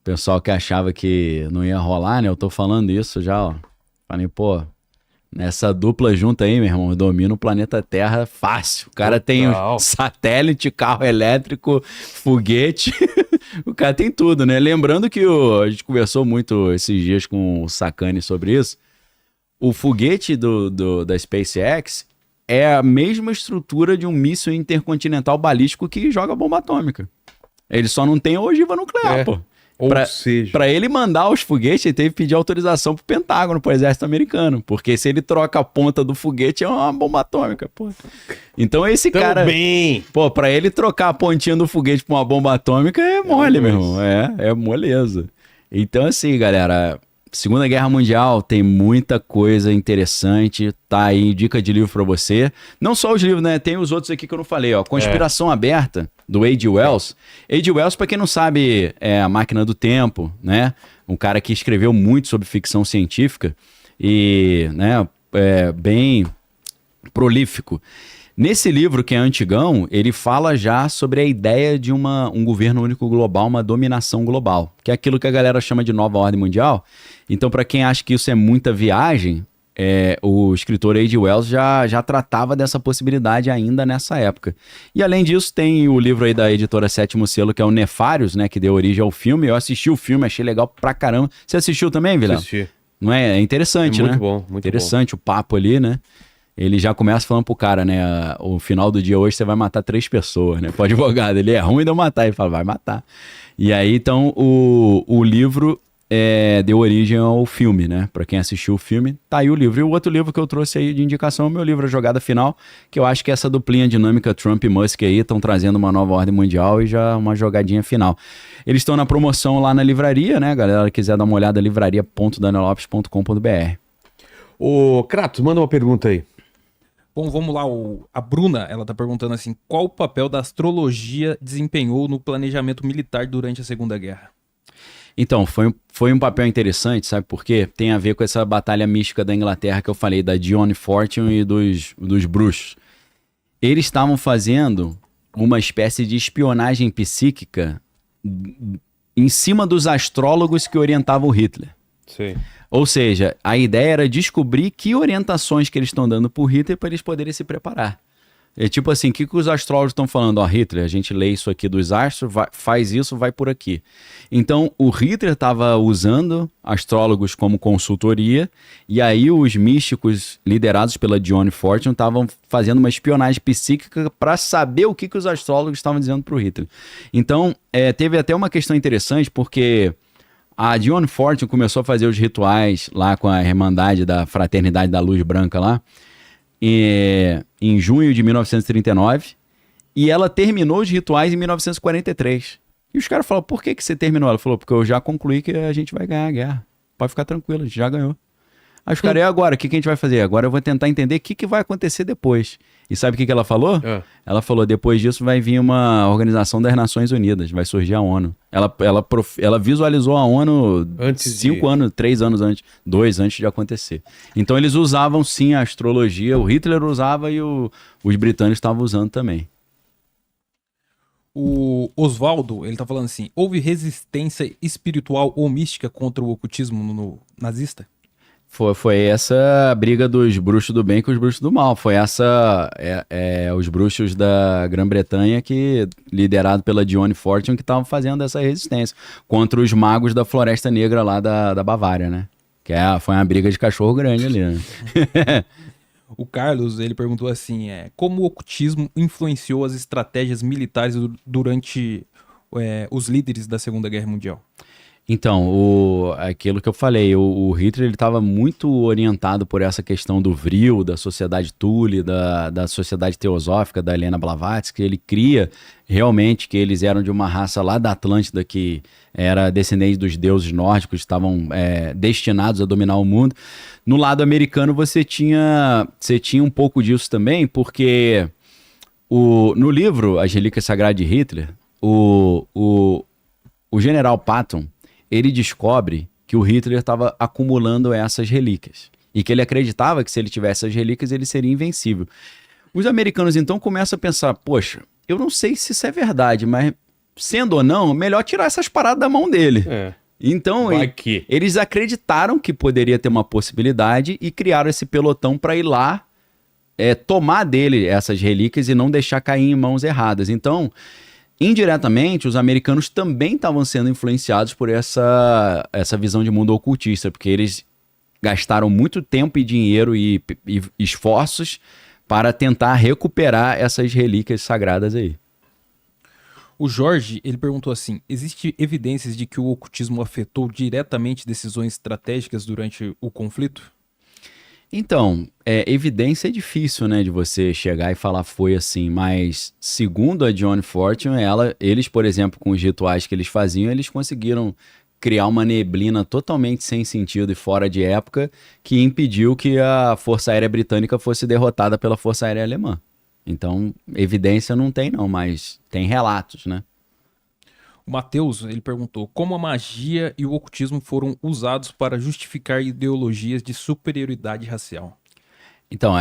O pessoal que achava que não ia rolar, né, eu tô falando isso já, ó. Falei, pô, Nessa dupla junta aí, meu irmão, domina o planeta Terra fácil. O cara tem satélite, carro elétrico, foguete. O cara tem tudo, né? Lembrando que a gente conversou muito esses dias com o Sacani sobre isso. O foguete da SpaceX é a mesma estrutura de um míssil intercontinental balístico que joga bomba atômica. Ele só não tem ogiva nuclear, pô. Ou seja... Pra ele mandar os foguetes, ele teve que pedir autorização pro Pentágono, pro exército americano. Porque se ele troca a ponta do foguete, é uma bomba atômica, pô. Então esse cara... bem. Pô, pra ele trocar a pontinha do foguete pra uma bomba atômica é mole, meu irmão. É moleza. Então assim, galera... Segunda Guerra Mundial tem muita coisa interessante, tá aí, dica de livro pra você. Não só os livros, né? Tem os outros aqui que eu não falei, ó. Conspiração Aberta, do H.G. Wells. H.G. Wells, pra quem não sabe, é A Máquina do Tempo, né? Um cara que escreveu muito sobre ficção científica e, né, é bem prolífico. Nesse livro, que é antigão, ele fala já sobre a ideia de um governo único global, uma dominação global, que é aquilo que a galera chama de nova ordem mundial. Então, para quem acha que isso é muita viagem, o escritor H.G. Wells já tratava dessa possibilidade ainda nessa época. E além disso, tem o livro aí da editora Sétimo Selo, que é o Nefários, né, que deu origem ao filme. Eu assisti o filme, achei legal pra caramba. Você assistiu também, Vilela? Assisti. Não é? É interessante, né? Muito bom, muito interessante o papo ali, né? Ele já começa falando pro cara, né? O final do dia hoje você vai matar 3 pessoas, né? Pro advogado, ele é ruim de eu matar. Ele fala, vai matar. E aí, então, o livro deu origem ao filme, né? Pra quem assistiu o filme, tá aí o livro. E o outro livro que eu trouxe aí de indicação é o meu livro, A Jogada Final, que eu acho que essa duplinha dinâmica Trump e Musk aí estão trazendo uma nova ordem mundial e já uma jogadinha final. Eles estão na promoção lá na livraria, né? Galera, quiser dar uma olhada, livraria.daniellopes.com.br. Ô, Kratos, manda uma pergunta aí. Bom, vamos lá. A Bruna, ela tá perguntando assim, qual o papel da astrologia desempenhou no planejamento militar durante a Segunda Guerra? Então, foi um papel interessante, sabe por quê? Tem a ver com essa batalha mística da Inglaterra que eu falei, da Dione Fortune e dos bruxos. Eles estavam fazendo uma espécie de espionagem psíquica em cima dos astrólogos que orientavam o Hitler. Sim. Ou seja, a ideia era descobrir que orientações que eles estão dando pro Hitler para eles poderem se preparar. É tipo assim, o que os astrólogos estão falando? Ó, Hitler, a gente lê isso aqui dos astros, faz isso, vai por aqui. Então, o Hitler estava usando astrólogos como consultoria, e aí os místicos liderados pela Dione Fortune estavam fazendo uma espionagem psíquica para saber o que os astrólogos estavam dizendo pro Hitler. Então, teve até uma questão interessante, porque a Dione Fortune começou a fazer os rituais lá com a Irmandade da Fraternidade da Luz Branca lá, em junho de 1939, e ela terminou os rituais em 1943. E os caras falaram, por que você terminou? Ela falou, porque eu já concluí que a gente vai ganhar a guerra. Pode ficar tranquilo, a gente já ganhou. Aí os caras, e agora? O que a gente vai fazer? Agora eu vou tentar entender o que vai acontecer depois. E sabe o que ela falou? Ela falou, depois disso vai vir uma organização das Nações Unidas, vai surgir a ONU. Ela visualizou a ONU antes 5 anos, 3 anos antes, 2 antes de acontecer. Então eles usavam sim a astrologia, o Hitler usava e os britânicos estavam usando também. O Oswaldo, ele tá falando assim, houve resistência espiritual ou mística contra o ocultismo no nazista? Foi essa briga dos bruxos do bem com os bruxos do mal. Foi os bruxos da Grã-Bretanha, liderado pela Dione Fortune, que estavam fazendo essa resistência contra os magos da Floresta Negra lá da Bavária, né? Foi uma briga de cachorro grande ali, né? O Carlos, ele perguntou assim, como o ocultismo influenciou as estratégias militares durante os líderes da Segunda Guerra Mundial? Então, aquilo que eu falei, o Hitler estava muito orientado por essa questão do vril, da sociedade Thule, da sociedade teosófica da Helena Blavatsky. Ele cria realmente que eles eram de uma raça lá da Atlântida que era descendente dos deuses nórdicos, estavam destinados a dominar o mundo. No lado americano você tinha um pouco disso também, porque no livro As Relíquias Sagradas de Hitler, o general Patton, ele descobre que o Hitler estava acumulando essas relíquias e que ele acreditava que se ele tivesse essas relíquias ele seria invencível. Os americanos então começam a pensar, poxa, eu não sei se isso é verdade, mas sendo ou não, melhor tirar essas paradas da mão dele. Então, eles acreditaram que poderia ter uma possibilidade e criaram esse pelotão para ir lá tomar dele essas relíquias e não deixar cair em mãos erradas. Então, indiretamente, os americanos também estavam sendo influenciados por essa visão de mundo ocultista, porque eles gastaram muito tempo e dinheiro e esforços para tentar recuperar essas relíquias sagradas aí. O Jorge, ele perguntou assim, existe evidências de que o ocultismo afetou diretamente decisões estratégicas durante o conflito? Então, evidência é difícil, né, de você chegar e falar foi assim, mas segundo a Joan Fortune, eles, por exemplo, com os rituais que eles faziam, eles conseguiram criar uma neblina totalmente sem sentido e fora de época que impediu que a Força Aérea Britânica fosse derrotada pela Força Aérea Alemã. Então, evidência não tem não, mas tem relatos, né? O Matheus, ele perguntou como a magia e o ocultismo foram usados para justificar ideologias de superioridade racial. Então,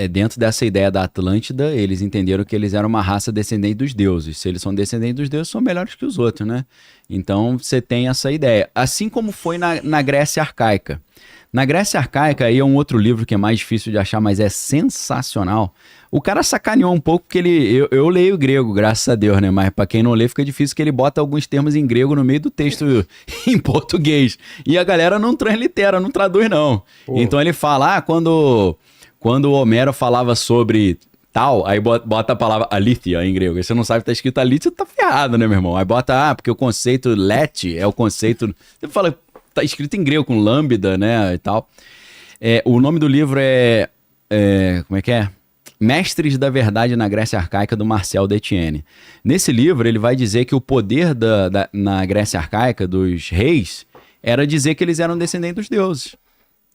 dentro dessa ideia da Atlântida, eles entenderam que eles eram uma raça descendente dos deuses. Se eles são descendentes dos deuses, são melhores que os outros, né? Então, você tem essa ideia. Assim como foi na Grécia Arcaica. Na Grécia Arcaica, aí é um outro livro que é mais difícil de achar, mas é sensacional. O cara sacaneou um pouco, porque eu leio grego, graças a Deus, né? Mas pra quem não lê, fica difícil que ele bota alguns termos em grego no meio do texto em português. E a galera não translitera, não traduz, não. Pô. Então ele fala, quando o Homero falava sobre tal, aí bota a palavra alithia em grego. Aí você não sabe que tá escrito alithia, tá ferrado, né, meu irmão? Aí bota, porque o conceito let é o conceito... Você fala... Tá escrito em grego, com lambda, né, e tal. O nome do livro como é que é? Mestres da Verdade na Grécia Arcaica, do Marcel Detienne. Nesse livro, ele vai dizer que o poder na Grécia Arcaica dos reis era dizer que eles eram descendentes dos deuses.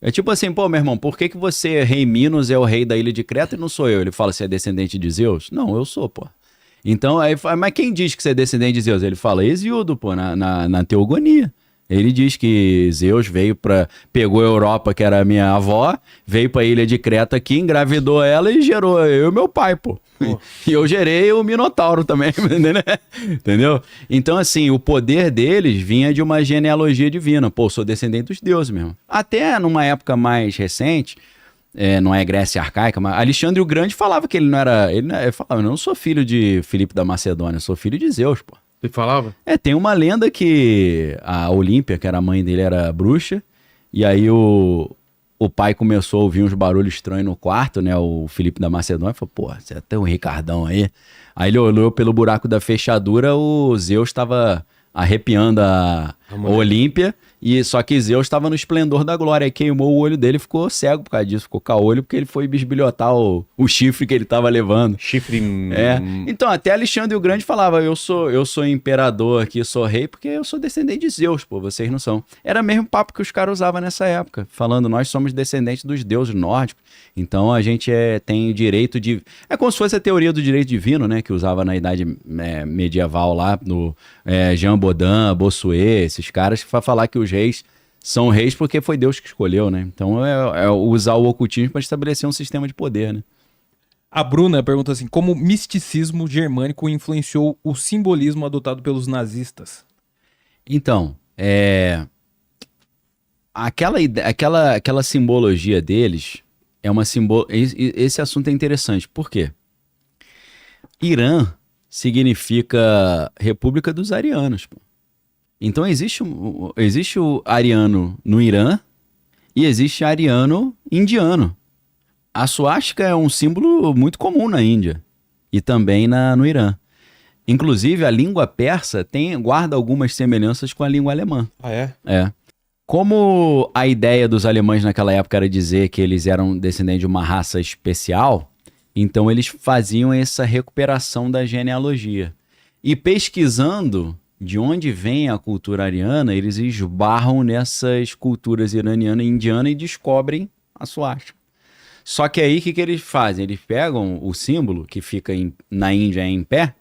É tipo assim, pô, meu irmão, por que você, rei Minos, é o rei da ilha de Creta e não sou eu? Ele fala, você é descendente de Zeus? Não, eu sou, pô. Então, aí, mas quem diz que você é descendente de Zeus? Ele fala, Hesíodo, pô, na Teogonia. Ele diz que Zeus pegou a Europa, que era a minha avó, veio pra ilha de Creta aqui, engravidou ela e gerou eu e meu pai, pô. E eu gerei o Minotauro também, entendeu? Então, assim, o poder deles vinha de uma genealogia divina. Pô, sou descendente dos deuses mesmo. Até numa época mais recente, não é Grécia Arcaica, mas Alexandre o Grande falava que ele não era... Ele falava, eu não sou filho de Filipe da Macedônia, eu sou filho de Zeus, pô. Ele falava? Tem uma lenda que a Olímpia, que era a mãe dele, era bruxa, e aí o pai começou a ouvir uns barulhos estranhos no quarto, né, o Filipe da Macedônia, falou, pô, você tem um Ricardão aí. Aí ele olhou pelo buraco da fechadura, o Zeus estava arrepiando a Olímpia, só que Zeus estava no esplendor da glória, aí queimou o olho dele, ficou cego por causa disso, ficou caolho, porque ele foi bisbilhotar o chifre que ele estava levando. Chifre... Então, até Alexandre o Grande falava, eu sou imperador aqui, sou rei, porque eu sou descendente de Zeus, pô, vocês não são. Era o mesmo papo que os caras usavam nessa época, falando, nós somos descendentes dos deuses nórdicos, então a gente tem o direito de... É como se fosse a teoria do direito divino, né, que usava na idade medieval lá, no Jean Baudin, Bossuet, esses caras, para falar que os reis são reis porque foi Deus que escolheu, né? Então é usar o ocultismo para estabelecer um sistema de poder, né? A Bruna pergunta assim, como o misticismo germânico influenciou o simbolismo adotado pelos nazistas? Então, aquela simbologia deles é uma esse assunto é interessante. Por quê? Irã significa República dos Arianos, pô. Então existe o ariano no Irã e existe ariano indiano. A suástica é um símbolo muito comum na Índia e também no Irã. Inclusive, a língua persa guarda algumas semelhanças com a língua alemã. Ah, é? É. Como a ideia dos alemães naquela época era dizer que eles eram descendentes de uma raça especial, então eles faziam essa recuperação da genealogia. E pesquisando de onde vem a cultura ariana, eles esbarram nessas culturas iraniana e indiana e descobrem a suástica. Só que aí o que eles fazem? Eles pegam o símbolo que fica na Índia em pé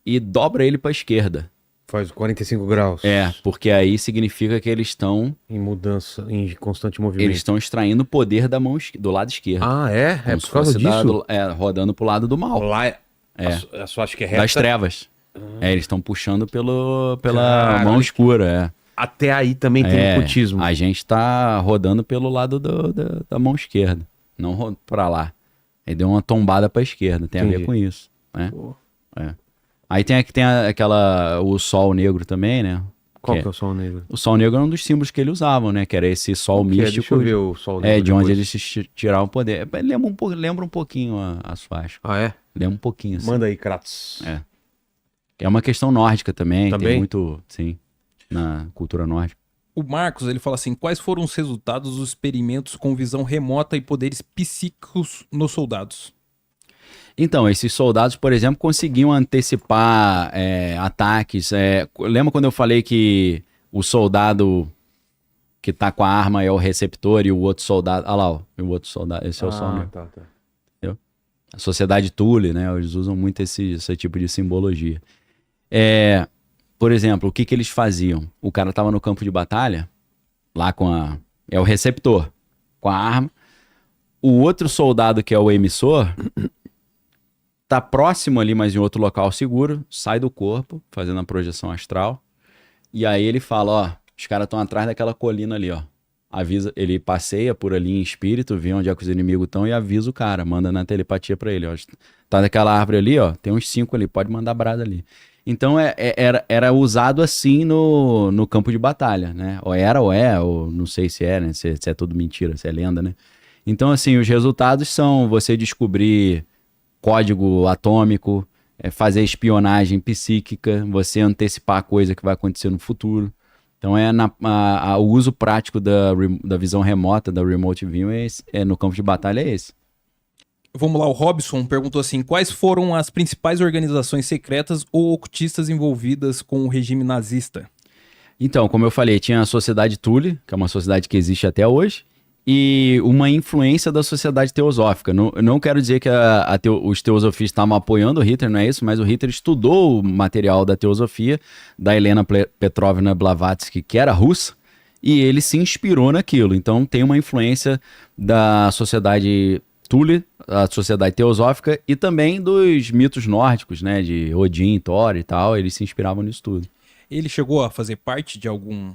e dobra ele para a esquerda. Faz 45 graus. Porque aí significa que eles estão... Em mudança, em constante movimento. Eles estão extraindo o poder do lado esquerdo. Ah, é? É por causa disso? Rodando pro lado do mal. Lá a suástica é reta? Das trevas. Eles estão puxando pela mão escura, até aí também tem ocultismo. A gente tá rodando pelo lado da mão esquerda, não pra lá. Ele deu uma tombada pra esquerda, tem a ver com isso, né? Aí tem o sol negro também, né? Qual que é o sol negro? O sol negro é um dos símbolos que eles usavam, né? Que era esse sol místico. Deixa eu ver o sol negro. De onde eles tiravam o poder. Lembra um pouquinho as faixas. Ah, é? Lembra um pouquinho. Assim. Manda aí, Kratos. É uma questão nórdica também. Também? Tem muito, sim, na cultura nórdica. O Marcos, ele fala assim, quais foram os resultados dos experimentos com visão remota e poderes psíquicos nos soldados? Então, esses soldados, por exemplo, conseguiam antecipar ataques. Lembra quando eu falei que o soldado que tá com a arma é o receptor e o outro soldado... Ah lá, ó, o outro soldado, esse é o sol, né? Tá. Entendeu? A sociedade Thule, né? Eles usam muito esse tipo de simbologia. Por exemplo, o que eles faziam? O cara tava no campo de batalha, lá é o receptor, com a arma. O outro soldado, que é o emissor... tá próximo ali, mas em outro local seguro, sai do corpo, fazendo a projeção astral, e aí ele fala, ó, os caras estão atrás daquela colina ali, ó. Avisa, ele passeia por ali em espírito, vê onde é que os inimigos estão e avisa o cara, manda na telepatia pra ele, ó. Tá naquela árvore ali, ó, tem uns 5 ali, pode mandar brada ali. Então era usado assim no campo de batalha, né? Ou não sei se é, né? Se é tudo mentira, se é lenda, né? Então, assim, os resultados são você descobrir código atômico, fazer espionagem psíquica, você antecipar a coisa que vai acontecer no futuro. Então o uso prático da visão remota, da remote view, no campo de batalha é esse. Vamos lá, o Robson perguntou assim, quais foram as principais organizações secretas ou ocultistas envolvidas com o regime nazista? Então, como eu falei, tinha a Sociedade Thule, que é uma sociedade que existe até hoje, e uma influência da sociedade teosófica. Não quero dizer que os teosofistas estavam apoiando o Hitler, não é isso, mas o Hitler estudou o material da teosofia da Helena Petrovna Blavatsky, que era russa, e ele se inspirou naquilo. Então tem uma influência da sociedade Thule, a sociedade teosófica, e também dos mitos nórdicos, né, de Odin, Thor e tal, eles se inspiravam nisso tudo. Ele chegou a fazer parte de algum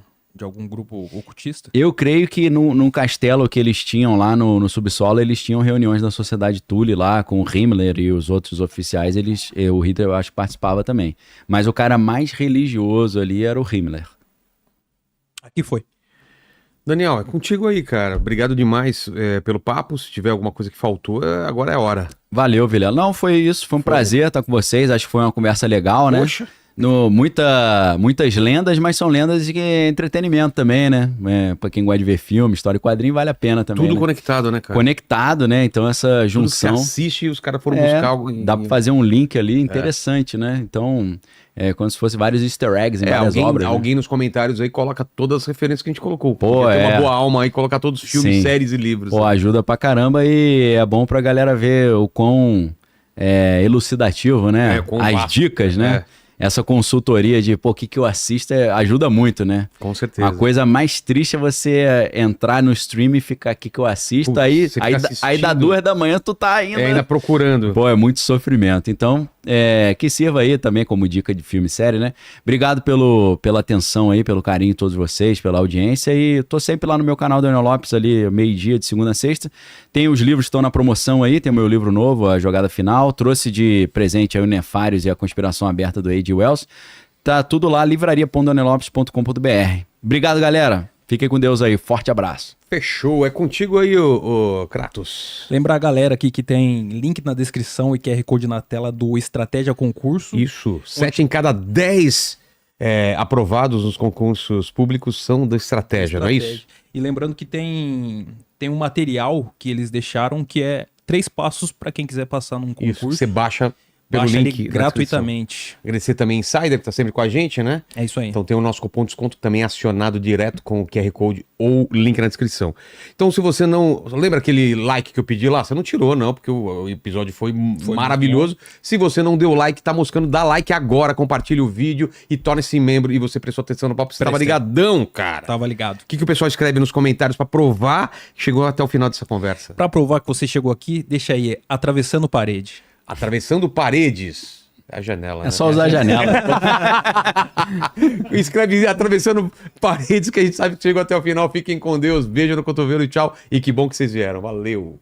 grupo ocultista? Eu creio que num castelo que eles tinham lá no subsolo, eles tinham reuniões da sociedade Thule lá, com o Himmler e os outros oficiais, o Hitler eu acho que participava também. Mas o cara mais religioso ali era o Himmler. Aqui foi. Daniel, é contigo aí, cara. Obrigado demais pelo papo. Se tiver alguma coisa que faltou, agora é a hora. Valeu, Vilela. Não, foi isso. Foi um prazer estar com vocês. Acho que foi uma conversa legal, né? Poxa. Muitas lendas, mas são lendas de entretenimento também, né? Pra quem gosta de ver filme, história e quadrinho, vale a pena também. Tudo né? Conectado, né, cara? Conectado, né? Então essa junção... Tudo que você assiste e os caras foram buscar algo... Dá pra fazer um link ali interessante, né? Então, como se fosse vários easter eggs em várias obras. Alguém nos comentários aí coloca todas as referências que a gente colocou. Pô, tem uma boa alma aí, colocar todos os filmes, Sim. séries e livros. Pô, ajuda pra caramba e é bom pra galera ver o quão elucidativo, né? As vasto. dicas, né? Essa consultoria de, o que eu assisto ajuda muito, né? Com certeza. A coisa mais triste é você entrar no stream e ficar aqui que eu assisto, Putz, aí dá 2 da manhã tu tá ainda procurando. Pô, é muito sofrimento. Então, que sirva aí também como dica de filme e série, né? Obrigado pela atenção aí, pelo carinho de todos vocês, pela audiência e tô sempre lá no meu canal Daniel Lopes ali, meio-dia de segunda a sexta. Tem os livros que estão na promoção aí, tem o meu livro novo, A Jogada Final, trouxe de presente aí o Nefários e a Conspiração Aberta do A.G. Wells. Tá tudo lá, livraria.danielopes.com.br. Obrigado, galera. Fiquem com Deus aí. Forte abraço. Fechou. É contigo aí, o Kratos. Lembrar a galera aqui que tem link na descrição e QR Code na tela do Estratégia Concurso. Isso. 7 em cada 10 aprovados nos concursos públicos são da Estratégia, não é isso? E lembrando que tem um material que eles deixaram que é 3 passos para quem quiser passar num concurso. Isso, você baixa pelo link gratuitamente. Agradecer também Insider, que tá sempre com a gente, né? É isso aí. Então tem o nosso cupom de desconto também acionado direto com o QR Code ou link na descrição. Então se você não... Lembra aquele like que eu pedi lá? Você não tirou, não, porque o episódio foi maravilhoso. Se você não deu like, tá moscando, dá like agora, compartilha o vídeo e torne-se membro. E você prestou atenção no papo, você tava ligadão, cara. Tava ligado. O que o pessoal escreve nos comentários pra provar que chegou até o final dessa conversa? Pra provar que você chegou aqui, deixa aí, Atravessando Parede. Atravessando Paredes. É a janela, É né? só usar a janela. Escreve atravessando paredes que a gente sabe que chegou até o final. Fiquem com Deus. Beijo no cotovelo e tchau. E que bom que vocês vieram. Valeu.